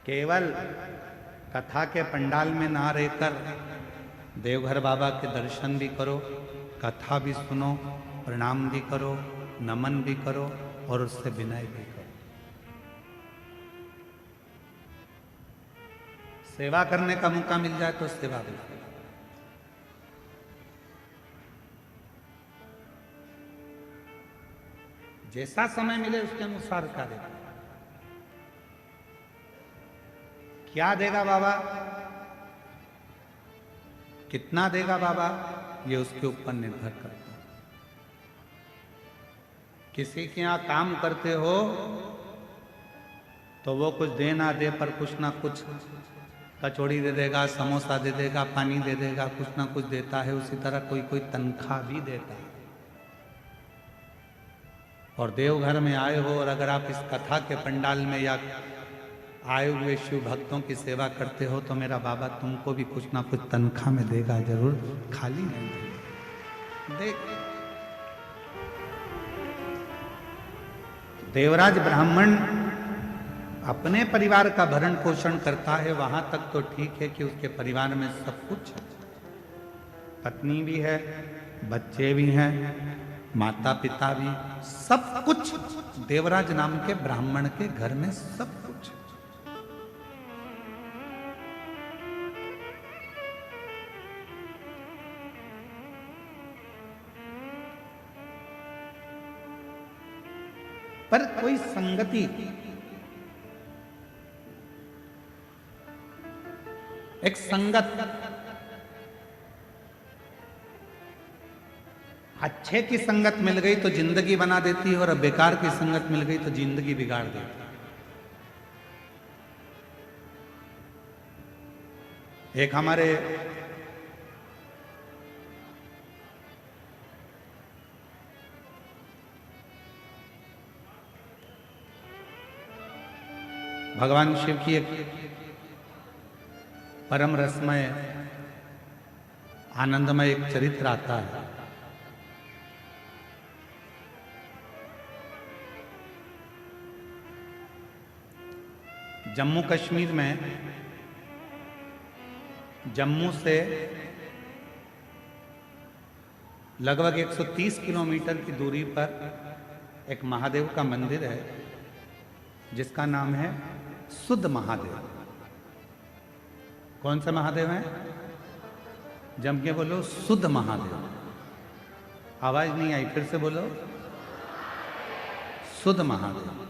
केवल कथा के पंडाल में ना रहकर देवघर बाबा के दर्शन भी करो, कथा भी सुनो, प्रणाम भी करो, नमन भी करो और उससे विनय भी करो। सेवा करने का मौका मिल जाए तो सेवा भी करो। जैसा समय मिले उसके अनुसार कार्य करो। क्या देगा बाबा, कितना देगा बाबा, ये उसके ऊपर निर्भर करता है। किसी के यहां काम करते हो तो वो कुछ दे ना दे, पर कुछ ना कुछ कचौड़ी दे देगा, समोसा दे देगा, पानी दे देगा, कुछ ना कुछ देता है। उसी तरह कोई कोई तनख्वाह भी देता है। और देवघर में आए हो और अगर आप इस कथा के पंडाल में या आए हुए शिव भक्तों की सेवा करते हो तो मेरा बाबा तुमको भी कुछ ना कुछ तनख्वाह में देगा जरूर, खाली नहीं देगा। देख, देवराज ब्राह्मण अपने परिवार का भरण पोषण करता है, वहां तक तो ठीक है कि उसके परिवार में सब कुछ है, पत्नी भी है, बच्चे भी हैं, माता पिता भी, सब कुछ देवराज नाम के ब्राह्मण के घर में सब कुछ। पर कोई संगति, एक संगत, अच्छे की संगत मिल गई तो जिंदगी बना देती है, और अब बेकार की संगत मिल गई तो जिंदगी बिगाड़ देती है। एक हमारे भगवान शिव की एक परम रसमय आनंदमय एक चरित्र आता है। जम्मू कश्मीर में, जम्मू से लगभग 130 किलोमीटर की दूरी पर एक महादेव का मंदिर है जिसका नाम है शुद्ध महादेव। कौन सा महादेव है? जम के बोलो, शुद्ध महादेव। आवाज नहीं आई, फिर से बोलो, शुद्ध महादेव।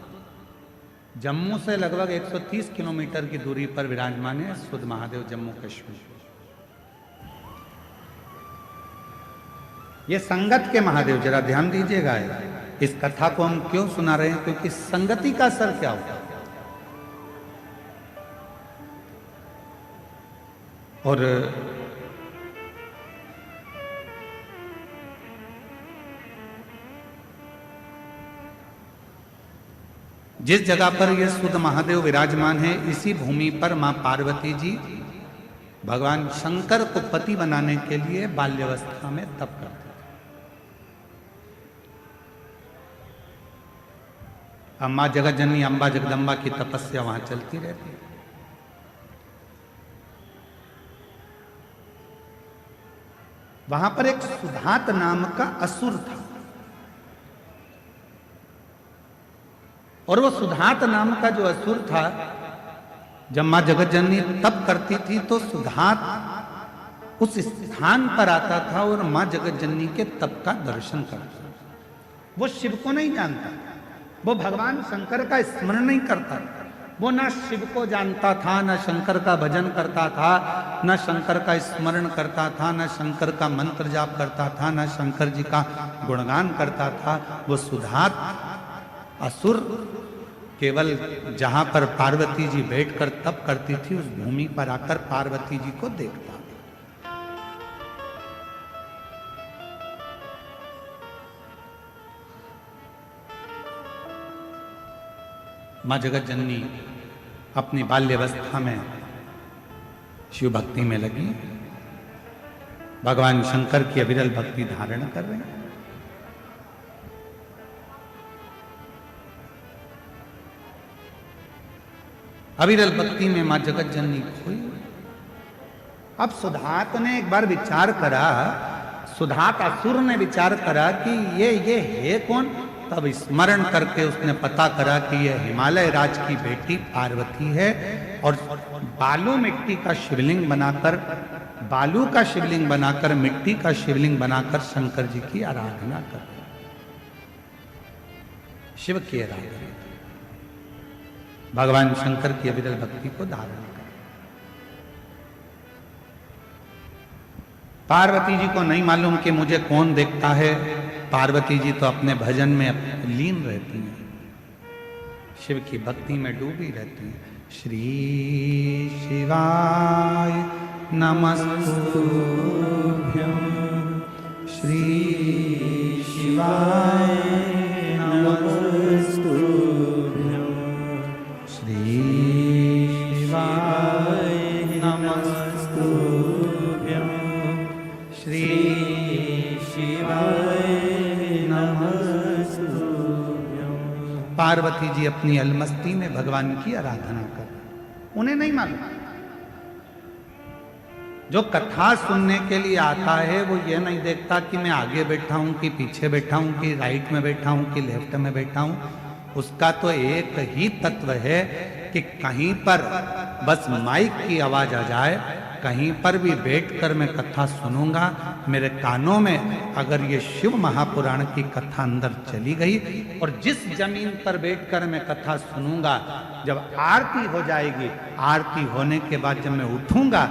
जम्मू से लगभग 130 किलोमीटर की दूरी पर विराजमान है शुद्ध महादेव, जम्मू कश्मीर। ये संगत के महादेव, जरा ध्यान दीजिएगा। इस कथा को हम क्यों सुना रहे हैं? क्योंकि संगति का असर क्या होता है। और जिस जगह पर यह शुद्ध महादेव विराजमान है, इसी भूमि पर मां पार्वती जी भगवान शंकर को पति बनाने के लिए बाल्यावस्था में तप करते थे। अम्मा जगतजननी अम्बा जगदम्बा की तपस्या वहां चलती रहती है। वहां पर एक सुधात नाम का असुर था, और वो सुधात नाम का जो असुर था, जब मां जगतजननी तप करती थी तो सुधात उस स्थान पर आता था और मां जगतजननी के तप का दर्शन करता था। वो शिव को नहीं जानता, वो भगवान शंकर का स्मरण नहीं करता था, वो ना शिव को जानता था, ना शंकर का भजन करता था, ना शंकर का स्मरण करता था, ना शंकर का मंत्र जाप करता था, ना शंकर जी का गुणगान करता था। वो सुधात असुर केवल जहां पर पार्वती जी बैठकर तप करती थी उस भूमि पर आकर पार्वती जी को देखता। मां जगतजननी अपनी बाल्यावस्था में शिव भक्ति में लगी, भगवान शंकर की अविरल भक्ति धारण कर रहे हैं। अविरल भक्ति में मां जगतजननी खोई। अब सुधात ने एक बार विचार करा, सुधात असुर ने विचार करा कि ये है कौन। तब स्मरण करके उसने पता करा कि यह हिमालय राज की बेटी पार्वती है, और बालू मिट्टी का शिवलिंग बनाकर, बालू का शिवलिंग बनाकर, मिट्टी का शिवलिंग बनाकर शंकर जी की आराधना कर, शिव की आराधना, भगवान शंकर की अविरल भक्ति को धारण कर। पार्वती जी को नहीं मालूम कि मुझे कौन देखता है, पार्वती जी तो अपने भजन में लीन रहती हैं, शिव की भक्ति में डूबी रहती हैं। श्री शिवाय नमस्तुभ्यं, श्री शिवाय नमस्तुभ्यं, श्री पार्वती जी अपनी अलमस्ती में भगवान की आराधना कर रहे हैं। उन्हें नहीं मालूम। जो कथा सुनने के लिए आता है वो ये नहीं देखता कि मैं आगे बैठा हूं कि पीछे बैठा हूं कि राइट में बैठा हूं कि लेफ्ट में बैठा हूं। उसका तो एक ही तत्व है कि कहीं पर बस माइक की आवाज आ जाए, कहीं पर भी बैठकर मैं कथा सुनूंगा, मेरे कानों में अगर ये शिव महापुराण की कथा अंदर चली गई और जिस जमीन पर बैठकर मैं कथा सुनूंगा, जब आरती हो जाएगी, आरती होने के बाद जब मैं उठूंगा,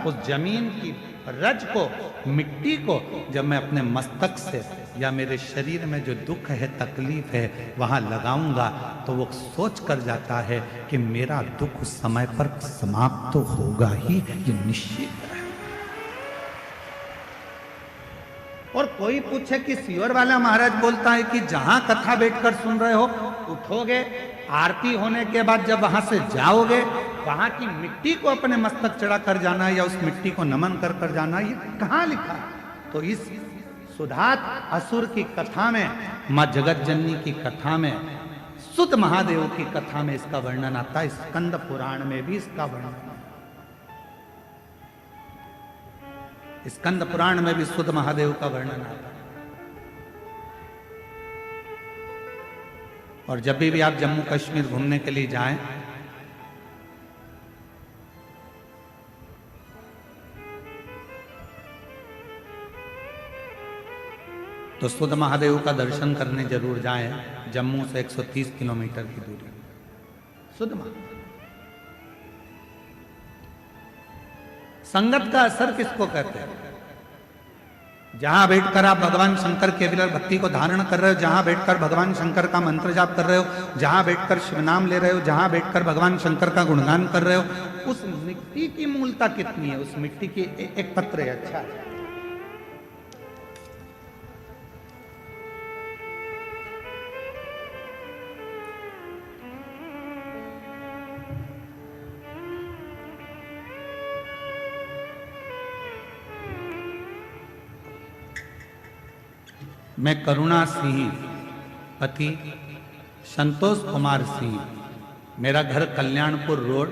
उस जमीन की रज को, मिट्टी को जब मैं अपने मस्तक से या मेरे शरीर में जो दुख है, तकलीफ है, वहां लगाऊंगा, तो वो सोच कर जाता है कि मेरा दुख उस समय पर समाप्त तो होगा ही, ये निश्चित है। और कोई पूछे कि सीवर वाला महाराज बोलता है कि जहां कथा बैठकर सुन रहे हो, उठोगे, आरती होने के बाद जब वहां से जाओगे, वहां की मिट्टी को अपने मस्तक चढ़ा कर जाना या उस मिट्टी को नमन कर कर जाना, ये कहां लिखा? तो इस सुधात असुर की कथा में, मां जगत जननी की कथा में, सुत महादेव की कथा में इसका वर्णन आता है। स्कंद पुराण में भी इसका वर्णन, स्कंद पुराण में भी सुत महादेव का वर्णन आता है। और जब भी आप जम्मू कश्मीर घूमने के लिए जाएं, तो सुध महादेव का दर्शन करने जरूर जाएं। जम्मू से 130 किलोमीटर की दूरी सुध महादेव। संगत का असर किसको कहते हैं? जहां बैठकर आप भगवान शंकर के विरल भक्ति को धारण कर रहे हो, जहां बैठकर भगवान शंकर का मंत्र जाप कर रहे हो, जहां बैठकर शिव नाम ले रहे हो, जहां बैठकर भगवान शंकर का गुणगान कर रहे हो, उस मिट्टी की मूलता कितनी है? उस मिट्टी की एक पत्र है, अच्छा है। मैं करुणा सिंह, पति संतोष कुमार सिंह, मेरा घर कल्याणपुर रोड,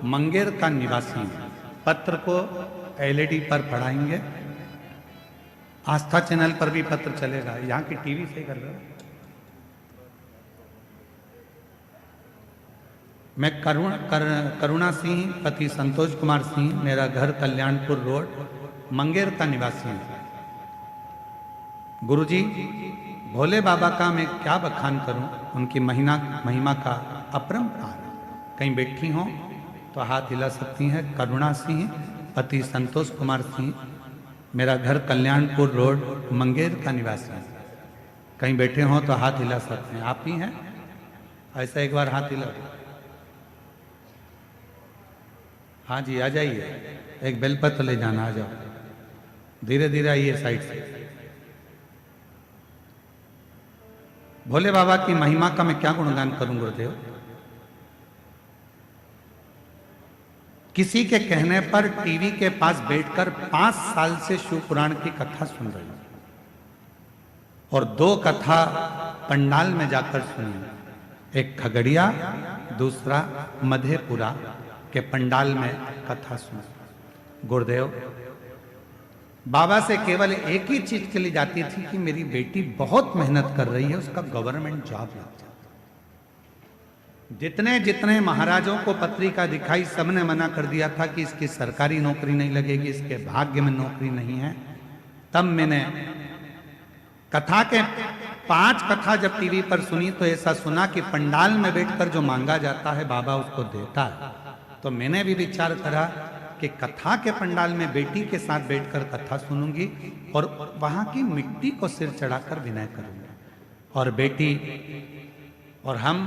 मंगेर का निवासी हूं। पत्र को एलईडी पर पढ़ाएंगे, आस्था चैनल पर भी पत्र चलेगा। यहाँ की टीवी से कर रहा हूं। मैं करुणा सिंह, पति संतोष कुमार सिंह, मेरा घर कल्याणपुर रोड, मंगेर का निवासी हूं। गुरुजी, भोले बाबा का मैं क्या बखान करूं, उनकी महिमा का अपरंपार। कहीं बैठी हो तो हाथ हिला सकती हैं। करुणा सिंह, पति संतोष कुमार सिंह, मेरा घर कल्याणपुर रोड, मंगेर का निवासी है। कहीं बैठे हो तो हाथ हिला सकते हैं। आप ही हैं? ऐसा एक बार हाथ हिला। हाँ जी, आ जाइए। एक बेलपत्र ले जाना, आ जाओ। धीरे धीरे आइए साइड से। भोले बाबा की महिमा का मैं क्या गुणगान करूं गुरुदेव? किसी के कहने पर टीवी के पास बैठकर 5 साल से शिव पुराण की कथा सुन रही हूं, और 2 कथा पंडाल में जाकर सुनी। एक खगड़िया, दूसरा मधेपुरा के पंडाल में कथा सुनी। गुरुदेव, बाबा से केवल एक ही चीज के लिए जाती थी कि मेरी बेटी बहुत मेहनत कर रही है, उसका गवर्नमेंट जॉब लग जाए। जितने जितने महाराजों को पत्रिका दिखाई, सबने मना कर दिया था कि इसकी सरकारी नौकरी नहीं लगेगी, इसके भाग्य में नौकरी नहीं है। तब मैंने कथा के 5 कथा जब टीवी पर सुनी तो ऐसा सुना कि पंडाल में बैठकर जो मांगा जाता है बाबा उसको देता है। तो मैंने भी विचार करा कि कथा के पंडाल में बेटी के साथ बैठकर कथा सुनूंगी और वहां की मिट्टी को सिर चढ़ाकर विनय करूंगी। और बेटी और हम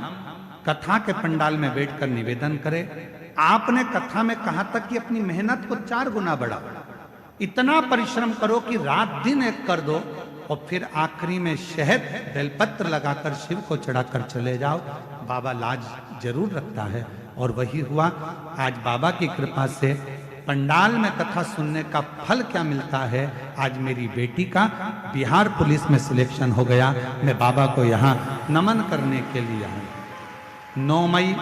कथा के पंडाल में बैठकर निवेदन करें। आपने कथा में कहा था कि अपनी मेहनत को 4 गुना बढ़ाओ, इतना परिश्रम करो कि रात दिन एक कर दो, और फिर आखिरी में शहद बेलपत्र लगाकर शिव को चढ़ाकर चले जाओ। बाबा लाज जरूर रखता है, और वही हुआ। आज बाबा की कृपा से पंडाल में कथा सुनने का फल क्या मिलता है। आज मेरी बेटी का बिहार पुलिस में सिलेक्शन हो गया। मैं बाबा को यहाँ नमन करने के लिए आया। 9 मई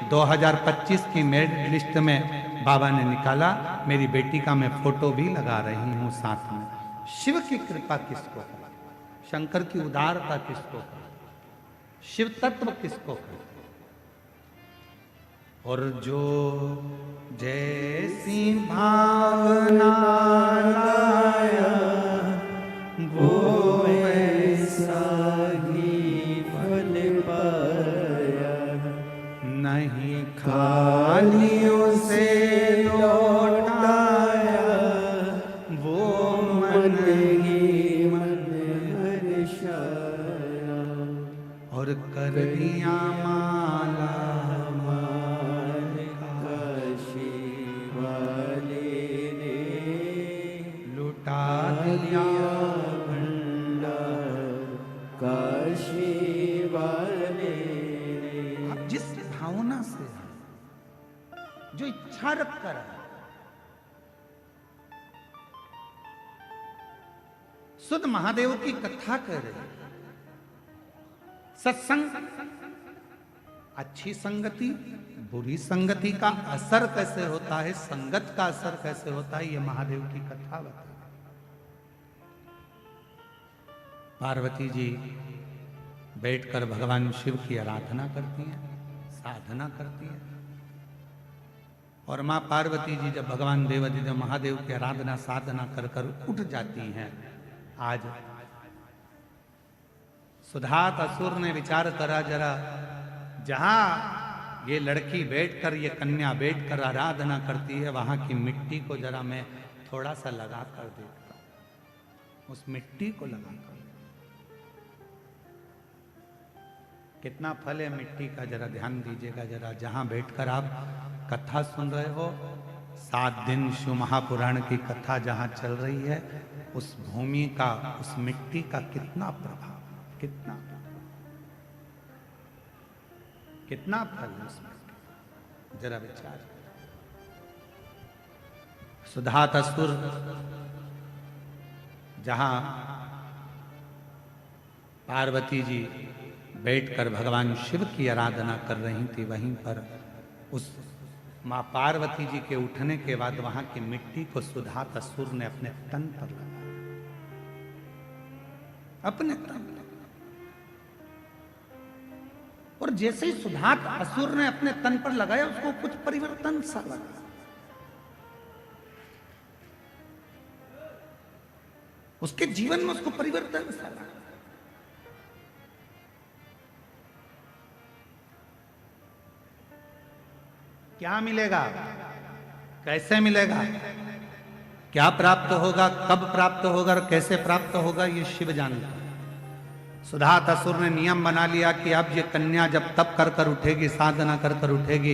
2025 की मेरिट लिस्ट में बाबा ने निकाला। मेरी बेटी का मैं फोटो भी लगा रही हूँ साथ में। शिव की कृपा किसको है, शंकर की उदारता किसको है, शिव तत्व किसको है। और जो जैसी भावना लाया वो ऐसा ही फल पाया। नहीं खाली उसे लौटाया, वो मन ही मन हर्षाया। और कर दिया माला काशी वाले ने लुटा दिया भंडार। काशी वाले ने आप जिस भावना से जो इच्छा रख कर शुद्ध महादेव की कथा कर रहे हैं। सत्संग, अच्छी संगति, बुरी संगति का असर कैसे होता है, संगत का असर कैसे होता है, ये महादेव की कथा बताती है। पार्वती जी बैठकर भगवान शिव की आराधना करती हैं, साधना करती हैं। और मां पार्वती जी जब भगवान देवाधिदेव महादेव की आराधना साधना कर कर उठ जाती हैं। आज सुधात असुर ने विचार करा, जरा जहां ये लड़की बैठकर, ये कन्या बैठकर आराधना करती है, वहां की मिट्टी को जरा मैं थोड़ा सा लगा कर देखता हूं। उस मिट्टी को लगा कर कितना फल है मिट्टी का, जरा ध्यान दीजिएगा। जरा जहां बैठकर आप कथा सुन रहे हो, 7 दिन शिव महापुराण की कथा जहां चल रही है, उस भूमि का, उस मिट्टी का कितना प्रभाव, कितना फल उसमें, जरा विचार। सुधात असुर जहां पार्वती जी बैठकर भगवान शिव की आराधना कर रही थी, वहीं पर उस मां पार्वती जी के उठने के बाद वहां की मिट्टी को सुधात असुर ने अपने तन पर लगाया, अपने तन पर। और जैसे ही सुधात असुर ने अपने तन पर लगाया, उसको कुछ परिवर्तन सा लगा। उसके जीवन में उसको परिवर्तन सा लगा। क्या मिलेगा, कैसे मिलेगा, क्या प्राप्त होगा, कब प्राप्त होगा और कैसे प्राप्त होगा, ये शिव जानता है। सुधात असुर ने नियम बना लिया कि अब ये कन्या जब तप कर कर उठेगी, साधना कर कर उठेगी,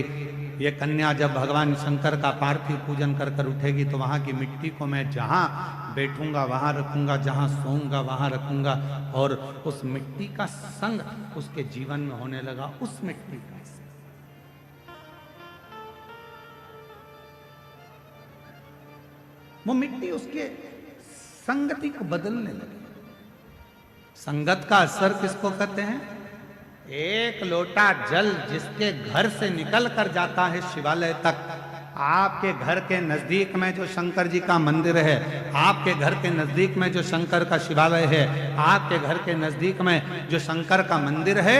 ये कन्या जब भगवान शंकर का पार्थिव पूजन कर कर उठेगी, तो वहां की मिट्टी को मैं जहां बैठूंगा वहां रखूंगा, जहां सोऊंगा वहां रखूंगा। और उस मिट्टी का संग उसके जीवन में होने लगा। उस मिट्टी का वो मिट्टी उसके संगति को बदलने लगी। संगत का असर किसको कहते हैं? एक लोटा जल जिसके घर से निकल कर जाता है शिवालय तक, आपके घर के नजदीक में जो शंकर जी का मंदिर है, आपके घर के नजदीक में जो शंकर का शिवालय है, आपके घर के नजदीक में जो शंकर का मंदिर है,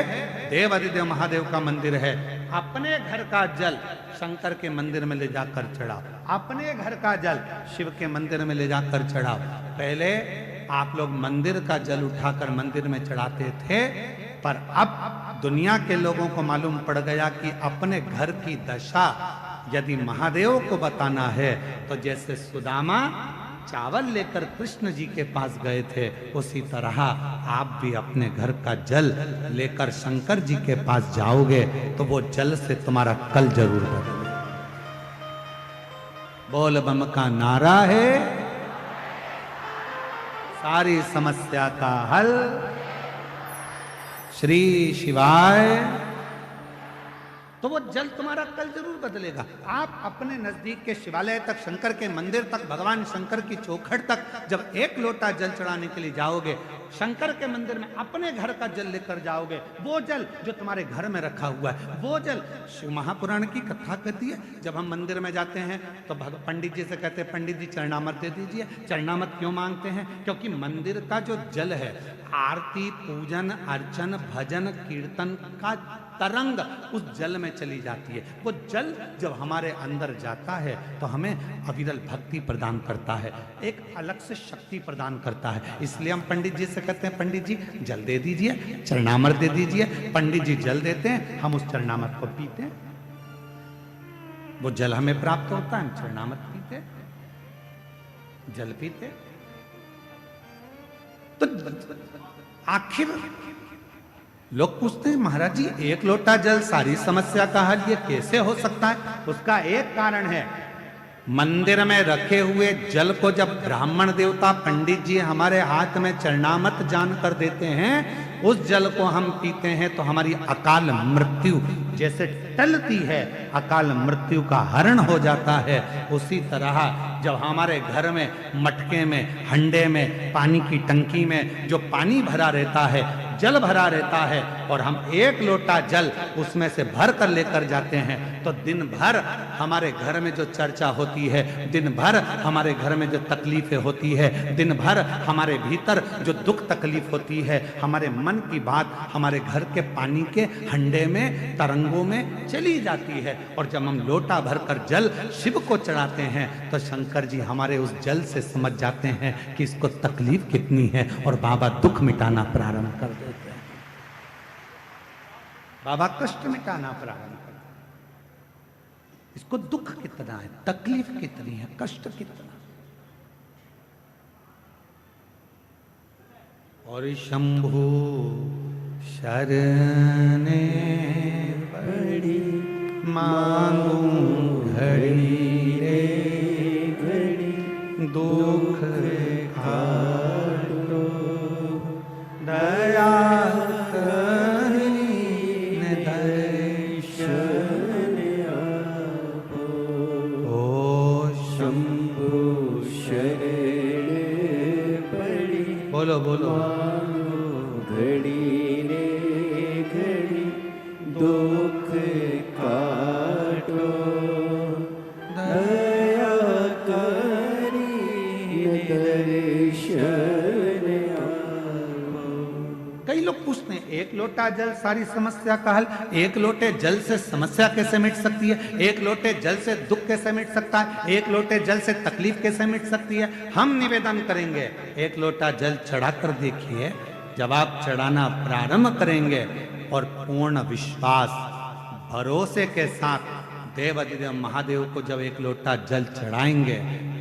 देवाधिदेव महादेव का मंदिर है, अपने घर का जल शंकर के मंदिर में ले जाकर चढ़ाओ, अपने घर का जल शिव के मंदिर में ले जाकर चढ़ाओ। पहले आप लोग मंदिर का जल उठाकर मंदिर में चढ़ाते थे, पर अब दुनिया के लोगों को मालूम पड़ गया कि अपने घर की दशा यदि महादेव को बताना है, तो जैसे सुदामा चावल लेकर कृष्ण जी के पास गए थे, उसी तरह आप भी अपने घर का जल लेकर शंकर जी के पास जाओगे तो वो जल से तुम्हारा कल जरूर बदले। बोल बम का नारा है, सारी समस्या का हल। श्री शिवाय तो वो जल तुम्हारा कल जरूर बदलेगा। आप अपने नजदीक के शिवालय तक, शंकर के मंदिर तक, भगवान शंकर की चौखट तक जब एक लोटा जल चढ़ाने के लिए जाओगे, शंकर के मंदिर में अपने घर का जल लेकर जाओगे, वो जल जो तुम्हारे घर में रखा हुआ है, वो जल, शिव महापुराण की कथा कहती है, जब हम मंदिर में जाते हैं तो पंडित जी से कहते हैं, पंडित जी चरणामत दे दीजिए। चरणामत क्यों मांगते हैं? क्योंकि मंदिर का जो जल है, आरती, पूजन, अर्चन, भजन, कीर्तन का तरंग उस जल में चली जाती है। वो जल जब हमारे अंदर जाता है तो हमें अविरल भक्ति प्रदान करता है, एक अलग से शक्ति प्रदान करता है। इसलिए हम पंडित जी से कहते हैं, पंडित जी जल दे दीजिए, चरणामृत दे दीजिए। पंडित जी जल देते हैं, हम उस चरणामृत को पीते हैं, वो जल हमें प्राप्त होता है, हम चरणामृत पीते, जल पीते। तो आखिर लोग पूछते हैं, महाराज जी एक लोटा जल सारी समस्या का हल, ये कैसे हो सकता है? उसका एक कारण है, मंदिर में रखे हुए जल को जब ब्राह्मण देवता पंडित जी हमारे हाथ में चरणामत जान कर देते हैं, उस जल को हम पीते हैं तो हमारी अकाल मृत्यु जैसे टलती है, अकाल मृत्यु का हरण हो जाता है। उसी तरह जब हमारे घर में मटके में, हंडे में, पानी की टंकी में जो पानी भरा रहता है, जल भरा रहता है, और हम एक लोटा जल उसमें से भर कर लेकर जाते हैं, तो दिन भर हमारे घर में जो चर्चा होती है, दिन भर हमारे घर में जो तकलीफें होती है, दिन भर हमारे भीतर जो दुख तकलीफ होती है, हमारे मन की बात हमारे घर के पानी के हंडे में, तरंगों में चली जाती है। और जब हम लोटा भरकर जल शिव को चढ़ाते हैं तो शंकर जी हमारे उस जल से समझ जाते हैं कि इसको तकलीफ कितनी है, और बाबा दुख मिटाना प्रारंभ कर देते हैं, बाबा कष्ट मिटाना प्रारंभ कर देते हैं। इसको दुख कितना है, तकलीफ कितनी है, कष्ट कितना। और शंभु शरणे पड़ी मांगू घड़ी रे घड़ी दुख काटो दया करीन दर्शन आपो। ओ शंभु शरण पड़ी बोलो बोलो घड़ी रे घड़ी दुख काटो दया करी दर्शन आपो। कई लोग पूछते हैं, एक लोटा जल सारी समस्या का हल, एक लोटे जल से समस्या कैसे मिट सकती है, एक लोटे जल से दुख कैसे मिट सकता है, एक लोटे जल से तकलीफ कैसे मिट सकती है? हम निवेदन करेंगे, एक लोटा जल चढ़ा कर देखिए। जब आप चढ़ाना प्रारंभ करेंगे और पूर्ण विश्वास, भरोसे के साथ देवाधिदेव महादेव को जब एक लोटा जल चढ़ाएंगे,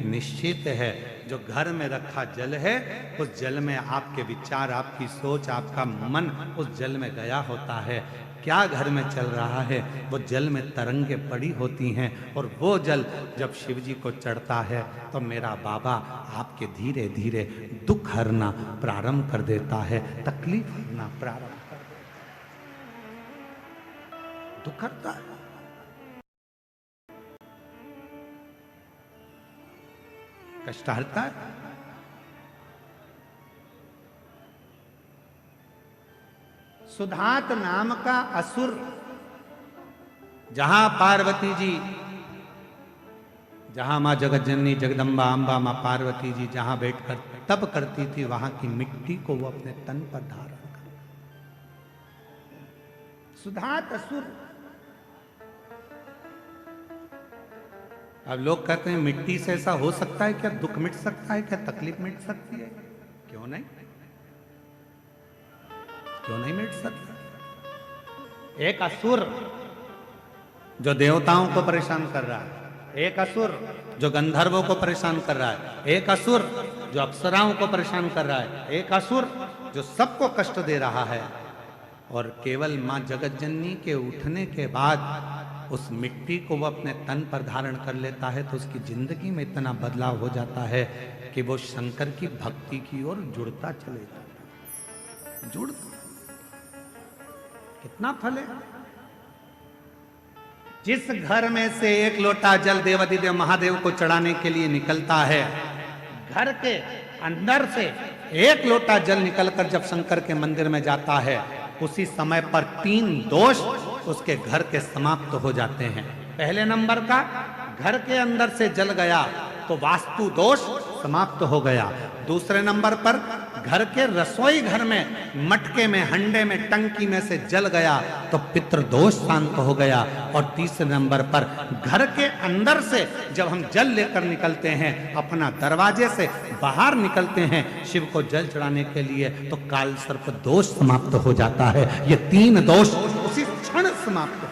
निश्चित है जो घर में रखा जल है, उस जल में आपके विचार, आपकी सोच, आपका मन उस जल में गया होता है। क्या घर में चल रहा है, वो जल में तरंगे पड़ी होती हैं, और वो जल जब शिव जी को चढ़ता है तो मेरा बाबा आपके धीरे धीरे दुख हरना प्रारंभ कर देता है, तकलीफ हरना प्रारंभ कर देता है, दुख हरता है। कष्ट हरता है। सुधात नाम का असुर, जहां पार्वती जी, जहां मां जगतजननी जगदम्बा अम्बा मां पार्वती जी जहां बैठकर तप करती थी, वहां की मिट्टी को वो अपने तन पर धारण कर, सुधात असुर। अब लोग कहते हैं मिट्टी से ऐसा हो सकता है क्या, दुख मिट सकता है क्या, तकलीफ मिट सकती है? क्यों नहीं, क्यों नहीं मिट सकता? एक असुर जो देवताओं को परेशान कर रहा है, एक असुर जो गंधर्वों को परेशान कर रहा है, एक असुर जो अप्सराओं को परेशान कर रहा है, एक असुर जो सबको कष्ट दे रहा है, और केवल मां जगतजननी के उठने के बाद उस मिट्टी को वो अपने तन पर धारण कर लेता है, तो उसकी जिंदगी में इतना बदलाव हो जाता है कि वो शंकर की भक्ति की ओर जुड़ता चले जाता है। जुड़ कितना फल है। जिस घर में से एक लोटा जल देवाधिदेव महादेव को चढ़ाने के लिए निकलता है, घर के अंदर से एक लोटा जल निकलकर जब शंकर के मंदिर में जाता है, उसी समय पर 3 दोष उसके घर के समाप्त हो जाते हैं। पहले नंबर का, घर के अंदर से जल गया तो वास्तु दोष समाप्त हो गया। दूसरे नंबर पर, घर के रसोई घर में मटके में, हंडे में, टंकी में से जल गया तो पितृ दोष शांत हो गया। और तीसरे नंबर पर, घर के अंदर से जब हम जल लेकर निकलते हैं, अपना दरवाजे से बाहर निकलते हैं शिव को जल चढ़ाने के लिए, तो काल सर्प दोष समाप्त हो जाता है। ये 3 दोष उसी क्षण समाप्त हो,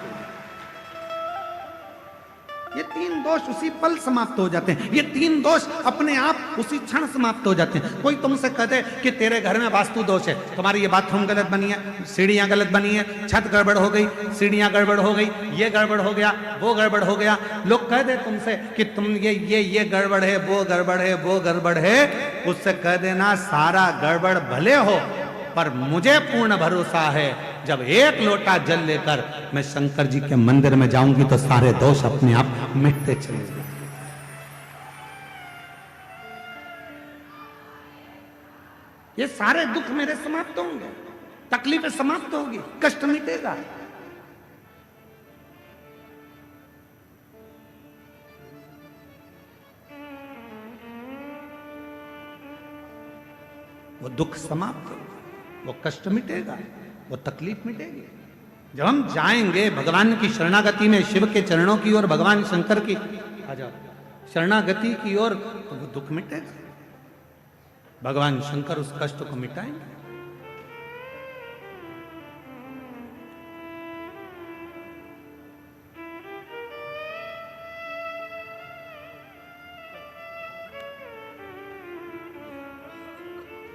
ये 3 दोष उसी पल समाप्त हो जाते हैं। ये 3 दोष अपने आप उसी क्षण समाप्त हो जाते हैं। कोई तुमसे कहते कि तेरे घर में वास्तु दोष है, तुम्हारी ये बाथरूम गलत बनी है, सीढ़ियां गलत बनी है, छत गड़बड़ हो गई, सीढ़ियां गड़बड़ हो गई, ये गड़बड़ हो गया, वो गड़बड़ हो गया। लोग कह दे तुमसे कि तुम ये गड़बड़ है, वो गड़बड़ है, वो गड़बड़ है, उससे कह देना सारा गड़बड़ भले हो, पर मुझे पूर्ण भरोसा है जब एक लोटा जल लेकर मैं शंकर जी के मंदिर में जाऊंगी तो सारे दोष अपने आप मिटते चले जाएंगे। ये सारे दुख मेरे समाप्त होंगे, तकलीफें समाप्त होगी, कष्ट मिटेगा। वो दुख समाप्त होगा, वो कष्ट मिटेगा, वो तकलीफ मिटेगी। जब हम जाएंगे भगवान की शरणागति में, शिव के चरणों की ओर, भगवान शंकर की शरणागति की ओर, तो वो दुख मिटेगा। भगवान शंकर उस कष्ट को मिटाएंगे।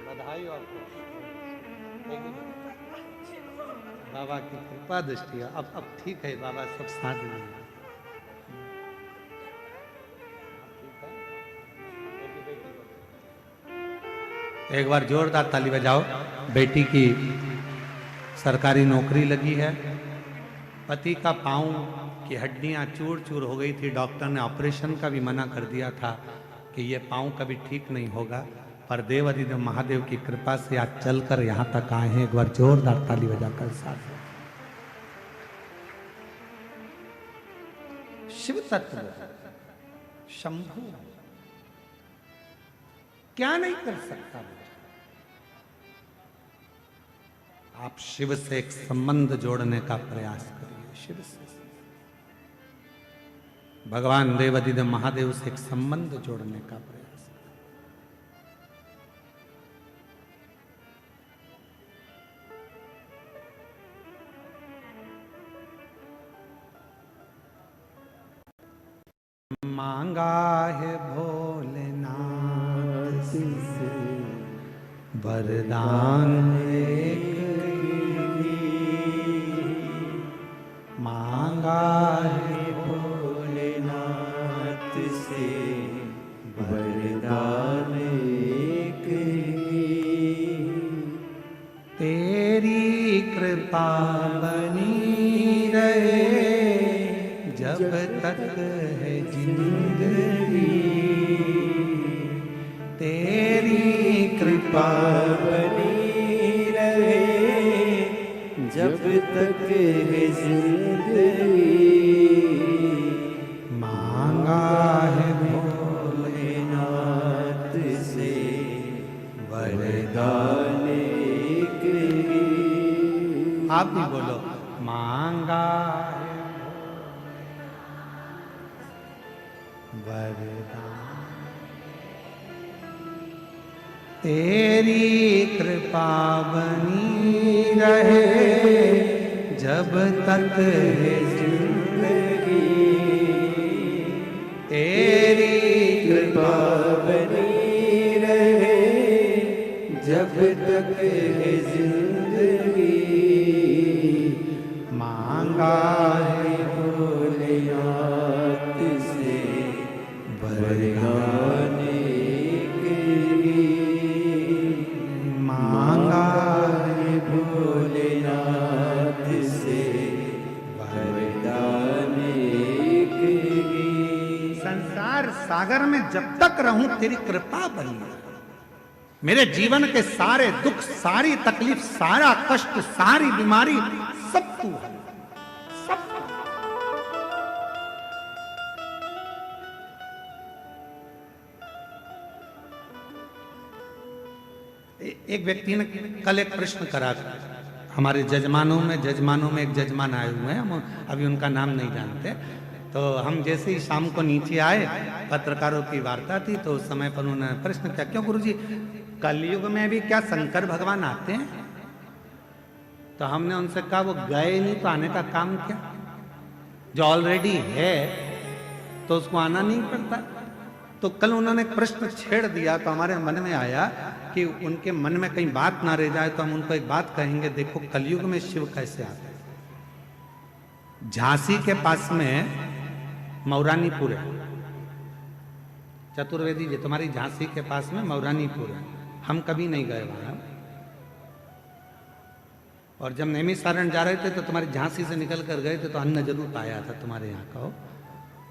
बधाई और बाबा की कृपा दृष्टि। अब ठीक है बाबा, सब साथ में। एक बार जोरदार ताली बजाओ। बेटी की सरकारी नौकरी लगी है। पति का पांव की हड्डियां चूर चूर हो गई थी, डॉक्टर ने ऑपरेशन का भी मना कर दिया था कि ये पांव कभी ठीक नहीं होगा, पर देवाधिदेव महादेव की कृपा से आज चलकर यहां तक आए हैं। एक बार जोरदार ताली बजाकर साथ। शिव तत्व शंभु क्या नहीं कर सकता। आप शिव से एक संबंध जोड़ने का प्रयास करिए। शिव से, भगवान देवाधिदेव महादेव से एक संबंध जोड़ने का प्रयास। मांगा है भोलेनाथ से वरदान एक, मांगा है भोलेनाथ से वरदान एक, तेरी कृपा बनी रहे जब तक है जिंदगी, तेरी कृपा बनी रहे जब तक है जिंदगी। मांगा है भोलेनाथ से वरदान एक, आप भी बोलो। मांगा है वरदान, तेरी कृपा बनी रहे जब तक है जिंदगी, तेरी कृपा बनी रहे जब तक है जिंदगी। मांगा है भोलेनाथ से वरदान एक, मांगा है भोलेनाथ से वरदान में जब तक रहूं तेरी कृपा बनी रहे। मेरे जीवन के सारे दुख, सारी तकलीफ, सारा कष्ट, सारी बीमारी सब तू है, सब। एक व्यक्ति ने कल एक प्रश्न करा, हमारे जजमानों में एक जजमान आए हुए हैं, हम अभी उनका नाम नहीं जानते। तो हम जैसे ही शाम को नीचे आए, पत्रकारों की वार्ता थी, तो उस समय पर उन्होंने प्रश्न किया, क्यों गुरुजी कलयुग में भी क्या शंकर भगवान आते हैं? तो हमने उनसे कहा वो गए नहीं तो आने का काम क्या? जो ऑलरेडी है तो उसको आना नहीं पड़ता। तो कल उन्होंने एक प्रश्न छेड़ दिया, तो हमारे मन में आया कि उनके मन में कहीं बात ना रह जाए, तो हम उनको एक बात कहेंगे, देखो कलयुग में शिव कैसे आते हैं। झांसी के पास में मौरानीपुर है, चतुर्वेदी जी तुम्हारी झांसी के पास में मौरानीपुर है, हम कभी नहीं गए वहां। और जब नैमिषारण्य जा रहे थे तो तुम्हारी झांसी से निकल कर गए थे, तो अन्न जरूर पाया था तुम्हारे यहाँ का।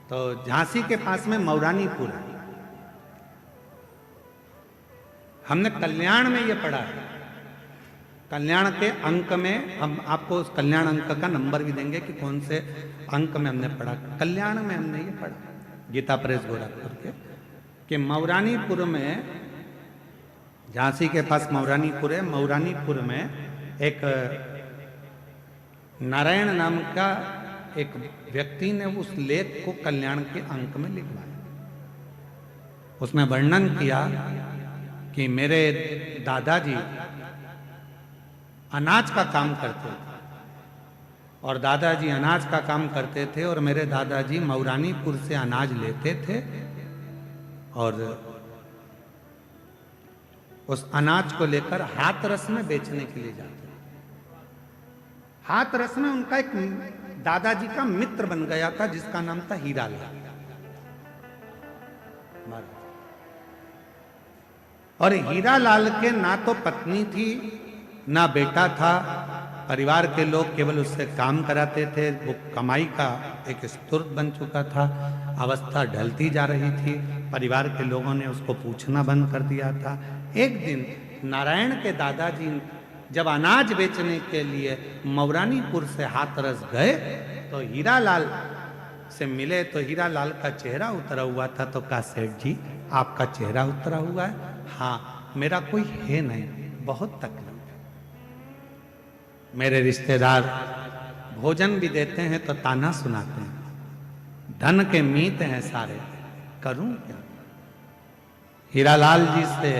तो झांसी के पास में मौरानीपुर है। हमने कल्याण में ये पढ़ा है, कल्याण के अंक में हम आपको उस कल्याण अंक का नंबर भी देंगे कि कौन से अंक में हमने पढ़ा। कल्याण में हमने ये पढ़ा, गीता प्रेस गोरखपुर के, कि मौरानीपुर में, झांसी के पास मौरानीपुर है, मौरानीपुर में एक नारायण नाम का एक व्यक्ति ने उस लेख को कल्याण के अंक में लिखवाया। उसमें वर्णन किया कि मेरे दादाजी अनाज का काम करते थे, और दादाजी अनाज का काम करते थे, और मेरे दादाजी मौरानीपुर से अनाज लेते थे और उस अनाज को लेकर हाथरस में बेचने के लिए जाते। हाथरस में उनका एक दादाजी का मित्र बन गया था जिसका नाम था हीरालाल। और हीरालाल के ना तो पत्नी थी ना बेटा था, परिवार के लोग केवल उससे काम कराते थे, वो कमाई का एक स्रोत बन चुका था, अवस्था ढलती जा रही थी, परिवार के लोगों ने उसको पूछना बंद कर दिया था। एक दिन नारायण के दादाजी जब अनाज बेचने के लिए मौरानीपुर से हाथरस गए तो हीरालाल से मिले, तो हीरालाल का चेहरा उतरा हुआ था। तो कहा, सेठ जी आपका चेहरा उतरा हुआ है? हाँ, मेरा कोई है नहीं, बहुत तकलीफ है। मेरे रिश्तेदार भोजन भी देते हैं तो ताना सुनाते हैं, धन के मीत हैं सारे, करूं क्या? हीरालाल जी से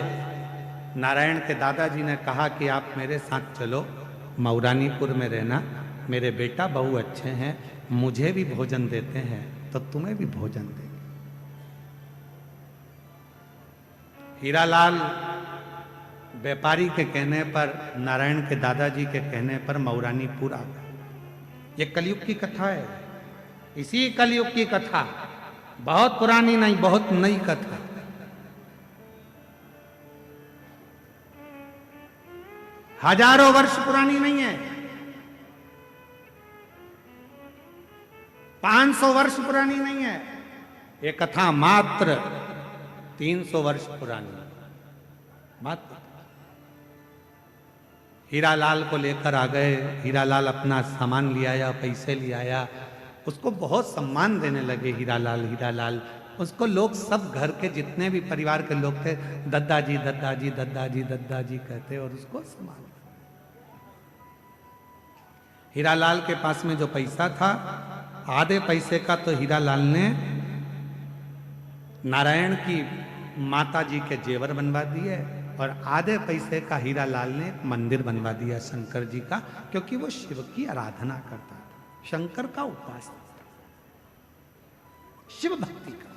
नारायण के दादाजी ने कहा कि आप मेरे साथ चलो, मौरानीपुर में रहना, मेरे बेटा बहू अच्छे हैं, मुझे भी भोजन देते हैं तो तुम्हें भी भोजन देंगे। हीरालाल व्यापारी के कहने पर, नारायण के दादाजी के कहने पर मौरानीपुर आ गए। ये कलयुग की कथा है, इसी कलयुग की कथा, बहुत पुरानी नहीं, बहुत नई कथा। हजारों वर्ष पुरानी नहीं है, 500 वर्ष पुरानी नहीं है, ये कथा मात्र 300 वर्ष पुरानी मात्र। हीरालाल को लेकर आ गए, हीरालाल अपना सामान ले आया, पैसे ले आया, उसको बहुत सम्मान देने लगे हीरालाल। उसको लोग सब घर के जितने भी परिवार के लोग थे, दद्दाजी दद्दाजी दद्दाजी दद्दाजी कहते और उसको सम्मान। हीरालाल के पास में जो पैसा था, आधे पैसे का तो हीरालाल ने नारायण की माता जी के जेवर बनवा दिए, और आधे पैसे का हीरालाल ने एक मंदिर बनवा दिया शंकर जी का, क्योंकि वो शिव की आराधना करता था, शंकर का उपासक था, शिव भक्ति का।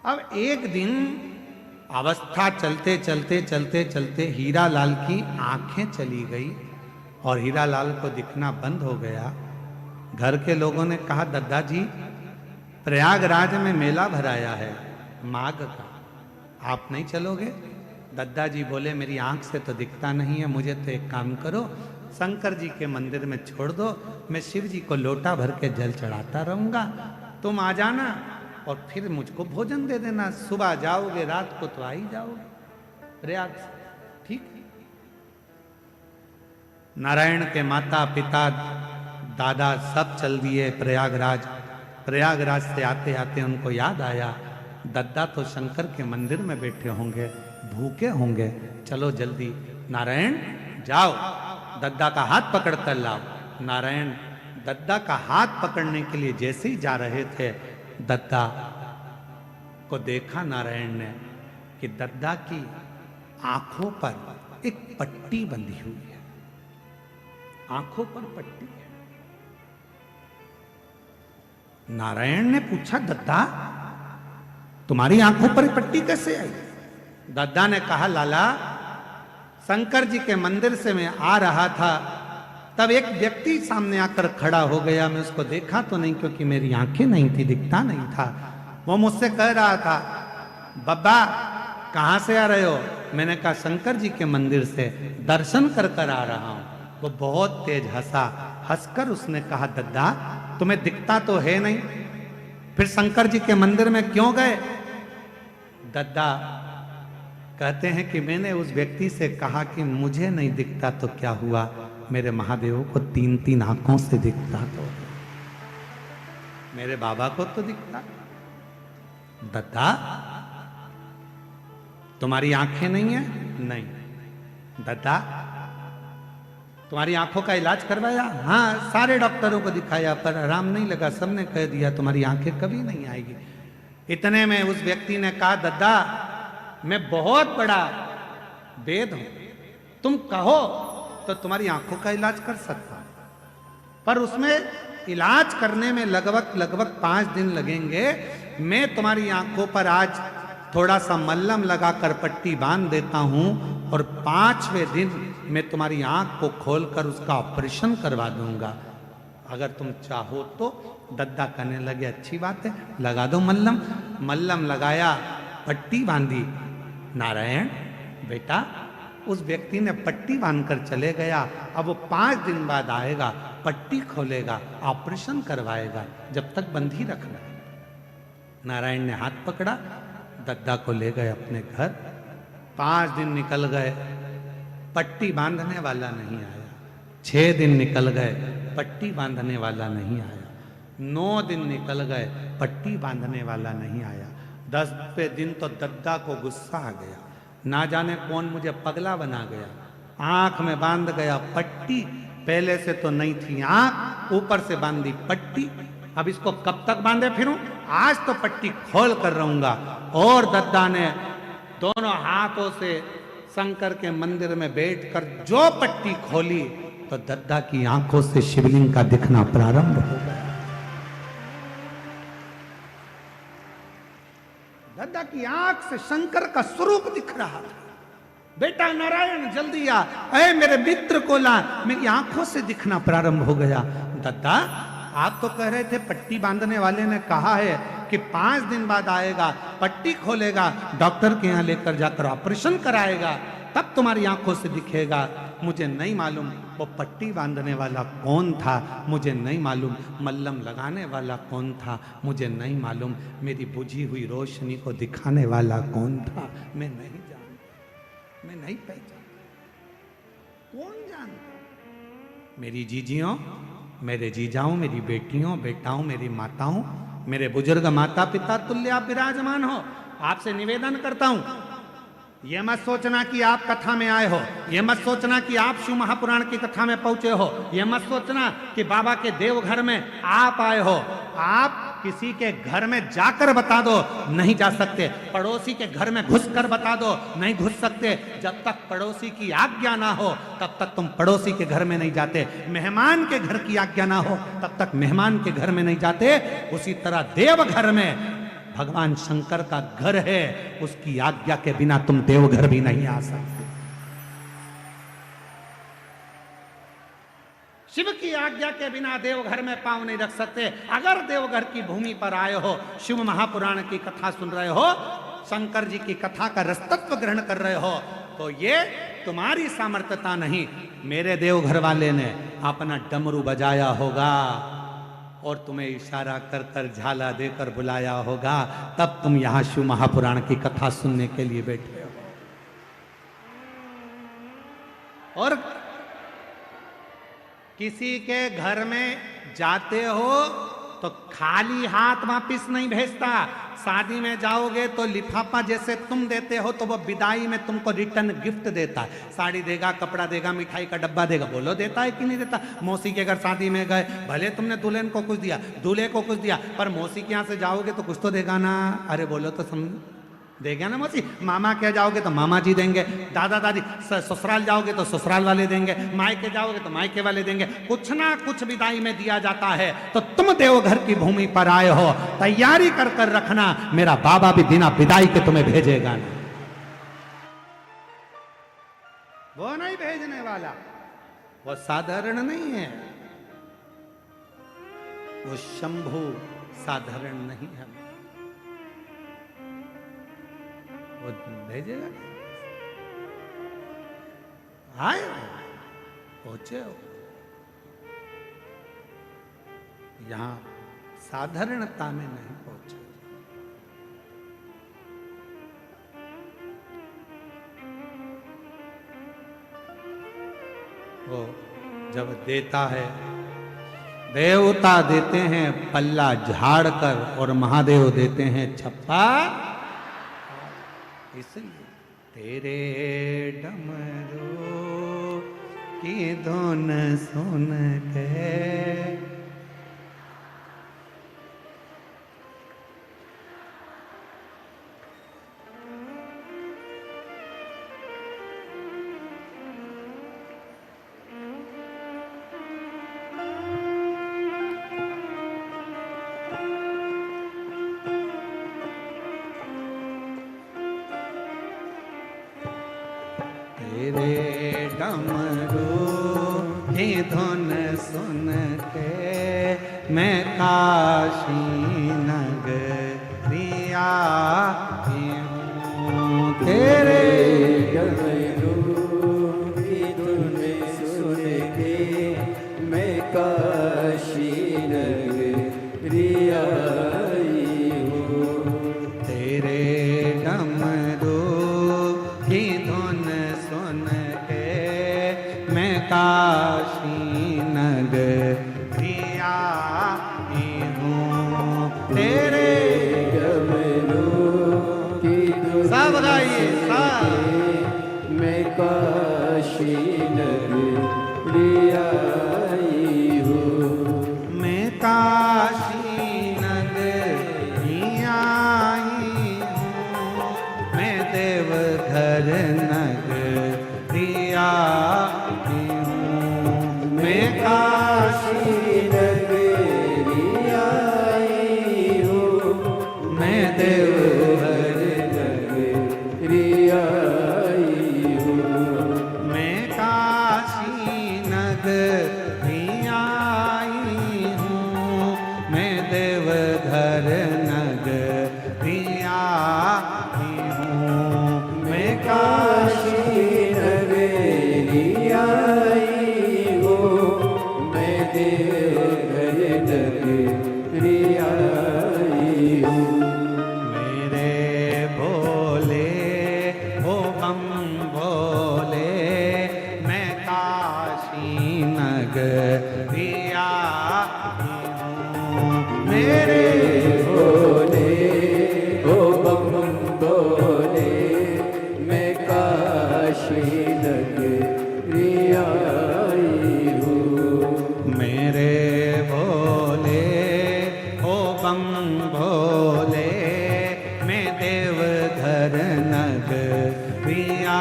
अब एक दिन अवस्था चलते चलते चलते चलते हीरालाल की आंखें चली गई और हीरालाल को दिखना बंद हो गया। घर के लोगों ने कहा, दादाजी प्रयागराज में मेला भराया है माघ का, आप नहीं चलोगे? दादाजी बोले, मेरी आंख से तो दिखता नहीं है, मुझे तो एक काम करो, शंकर जी के मंदिर में छोड़ दो, मैं शिव जी को लोटा भर के जल चढ़ाता रहूंगा, तुम आ जाना, और फिर मुझको भोजन दे देना, सुबह जाओगे रात को तो आ ही जाओगे प्रयाग से, ठीक। नारायण के माता पिता दादा सब चल दिए प्रयागराज। प्रयागराज से आते आते उनको याद आया, दद्दा तो शंकर के मंदिर में बैठे होंगे, भूखे होंगे, चलो जल्दी नारायण जाओ दद्दा का हाथ पकड़ कर लाओ। नारायण दद्दा का हाथ पकड़ने के लिए जैसे ही जा रहे थे, दद्दा को देखा नारायण ने कि दद्दा की आंखों पर एक पट्टी बंधी हुई है, आंखों पर पट्टी है। नारायण ने पूछा, दद्दा तुम्हारी आंखों पर पट्टी कैसे आई? दद्दा ने कहा, लाला शंकर जी के मंदिर से मैं आ रहा था, तब एक व्यक्ति सामने आकर खड़ा हो गया। मैं उसको देखा तो नहीं क्योंकि मेरी आंखें नहीं थी, दिखता नहीं था। वो मुझसे कह रहा था, बब्बा कहां से आ रहे हो? मैंने कहा शंकर जी के मंदिर से दर्शन कर कर आ रहा हूं। वो बहुत तेज हंसा, हंसकर उसने कहा, दद्दा तुम्हें दिखता तो है नहीं, फिर शंकर जी के मंदिर में क्यों गए? दद्दा कहते हैं कि मैंने उस व्यक्ति से कहा कि मुझे नहीं दिखता तो क्या हुआ, मेरे महादेव को 3-3 आंखों से दिखता तो, मेरे बाबा को तो दिखता। दद्दा तुम्हारी आंखें नहीं है? नहीं। दद्दा तुम्हारी आंखों का इलाज करवाया? हाँ, सारे डॉक्टरों को दिखाया पर आराम नहीं लगा, सबने कह दिया तुम्हारी आंखें कभी नहीं आएगी। इतने में उस व्यक्ति ने कहा, दद्दा मैं बहुत बड़ा वेद हूं, तुम कहो तो तुम्हारी आंखों का इलाज कर सकता हूं, पर उसमें इलाज करने में लगभग 5 दिन लगेंगे। मैं तुम्हारी आंखों पर आज थोड़ा सा मल्लम लगाकर पट्टी बांध देता हूं और 5वें दिन मैं तुम्हारी आंख को खोलकर उसका ऑपरेशन करवा दूंगा, अगर तुम चाहो तो। दद्दा कहने लगे, अच्छी बात है, लगा दो मल्लम। मल्लम लगाया, पट्टी बांधी। नारायण बेटा उस व्यक्ति ने पट्टी बांधकर चले गया। अब वो 5 दिन बाद आएगा, पट्टी खोलेगा, ऑपरेशन करवाएगा, जब तक बंधी रखना। नारायण ने हाथ पकड़ा, दद्दा को ले गए अपने घर। 5 दिन निकल गए, पट्टी बांधने वाला नहीं आया। 6 दिन निकल गए, पट्टी बांधने वाला नहीं आया। 9 दिन निकल गए, पट्टी बांधने वाला नहीं आया। 10वें दिन तो दद्दा को गुस्सा आ गया, ना जाने कौन मुझे पगला बना गया, आंख में बांध गया पट्टी, पहले से तो नहीं थी आंख, ऊपर से बांधी पट्टी। अब इसको कब तक बांधे फिरूं? आज तो पट्टी खोल कर रहूंगा। और दद्दा ने दोनों हाथों से शंकर के मंदिर में बैठकर जो पट्टी खोली तो दद्दा की आंखों से शिवलिंग का दिखना प्रारंभ हो गया। दद्दा की आंख से शंकर का स्वरूप दिख रहा था। बेटा नारायण जल्दी आ, अरे मेरे मित्र को ला, मेरी आंखों से दिखना प्रारंभ हो गया। दद्दा आप तो कह रहे थे पट्टी बांधने वाले ने कहा है कि 5 दिन बाद आएगा, पट्टी खोलेगा, डॉक्टर के यहाँ लेकर जाकर ऑपरेशन कराएगा, तब तुम्हारी आंखों से दिखेगा। मुझे नहीं मालूम वो पट्टी बांधने वाला कौन था, मुझे नहीं मालूम मल्लम लगाने वाला कौन था, मुझे नहीं मालूम मेरी बुझी हुई रोशनी को दिखाने वाला कौन था। मैं नहीं जानता, मैं नहीं पहचानता, कौन जानता। मेरी जीजियों, मेरे जीजाओं, मेरी बेटियों, बेटाओं, मेरी माताओं, मेरे बुजुर्ग माता पिता तुल्य आप विराजमान हो। आपसे निवेदन करता हूं, यह मत सोचना कि आप कथा में आए हो, यह मत सोचना कि आप शिव महापुराण की कथा में पहुंचे हो, यह मत सोचना कि बाबा के देवघर में आप आए हो। आप किसी के घर में जाकर बता दो, नहीं जा सकते। पड़ोसी के घर में घुसकर बता दो, नहीं घुस सकते। जब तक पड़ोसी की आज्ञा ना हो तब तक तुम पड़ोसी के घर में नहीं जाते। मेहमान के घर की आज्ञा ना हो तब तक मेहमान के घर में नहीं जाते। उसी तरह देवघर में भगवान शंकर का घर है, उसकी आज्ञा के बिना तुम देवघर भी नहीं आ सकते। शिव की आज्ञा के बिना देवघर में पांव नहीं रख सकते। अगर देवघर की भूमि पर आए हो, शिव महापुराण की कथा सुन रहे हो, शंकर जी की कथा का रसतत्व ग्रहण कर रहे हो, तो ये तुम्हारी सामर्थ्यता नहीं, मेरे देवघर वाले ने अपना डमरू बजाया होगा और तुम्हें इशारा कर कर झाला देकर बुलाया होगा, तब तुम यहां शिव महापुराण की कथा सुनने के लिए बैठे हो। और किसी के घर में जाते हो तो खाली हाथ वापिस नहीं भेजता। शादी में जाओगे तो लिफाफा जैसे तुम देते हो तो वो विदाई में तुमको रिटर्न गिफ्ट देता है। साड़ी देगा, कपड़ा देगा, मिठाई का डब्बा देगा। बोलो देता है कि नहीं देता? मौसी के घर शादी में गए, भले तुमने दुल्हन को कुछ दिया, दूल्हे को कुछ दिया, पर मौसी के यहाँ से जाओगे तो कुछ तो देगा ना। अरे बोलो तो समझ देगा ना मौसी। मामा के जाओगे तो मामा जी देंगे, दादा दादी। ससुराल जाओगे तो ससुराल वाले देंगे, मायके जाओगे तो मायके वाले देंगे। कुछ ना कुछ विदाई में दिया जाता है। तो तुम देवघर की भूमि पर आए हो, तैयारी कर कर रखना, मेरा बाबा भी बिना विदाई के तुम्हें भेजेगा ना। वो नहीं भेजने वाला, वो साधारण नहीं है, वो शंभु साधारण नहीं है, वो भेजेगा। आए पहुंचे हो, यहां साधारणता में नहीं पहुंचे। वो जब देता है, देवता देते हैं पल्ला झाड़ कर और महादेव देते हैं छप्पा। इसलिए तेरे डमरू की धुन सुन के तेरे डमरू की धुन सुन के मैं काशी नगरिया हूँ। तेरे डमरू की धुन सुन के मैं काशी नगरिया हूँ। तेरे डमरू की धुन सुन के मैं काशी नगरिया हूँ। तेरे डमरू की धुन सब गाइए सब। मैं काशी नगरिया हूँ। मैं काशी नगरिया हूँ। मैं देवघर नगरिया हूँ। मैं काशी नगरिया हूँ। मैं देवघर नगरिया हूँ। मैं काशी नगरिया हूँ। मैं देवघर नगरिया हूँ। मैं काशी नगरिया हूँ। मैं देवघर नगरिया हूँ। मेरे भोले ओ बम भोले, मैं काशी नगरिया हूँ। मेरे भोले ओ बम भोले, मैं काशी नगरिया हूँ। मेरे भोले ओ बम भोले, मैं देवघर नगरिया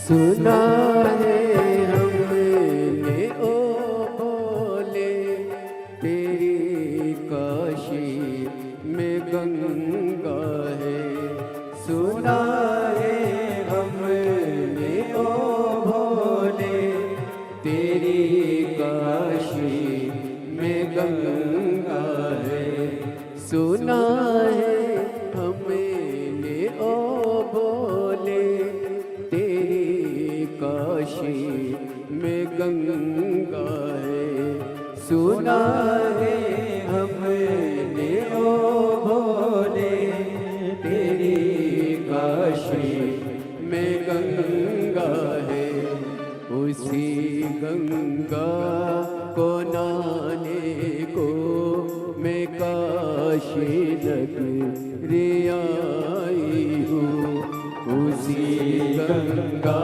सुना है हमने ओ बोले तेरी काशी में गंगा है। सुना है हमने ओ भोले तेरी काशी में गंगा है। सुना है हमने ओ भोले तेरी काशी में गंगा है। सुना है हमने ओ भोले तेरी काशी में गंगा है। उसी गंगा को नहाने को मैं काशी नगरी आई हूँ। उसी गंगा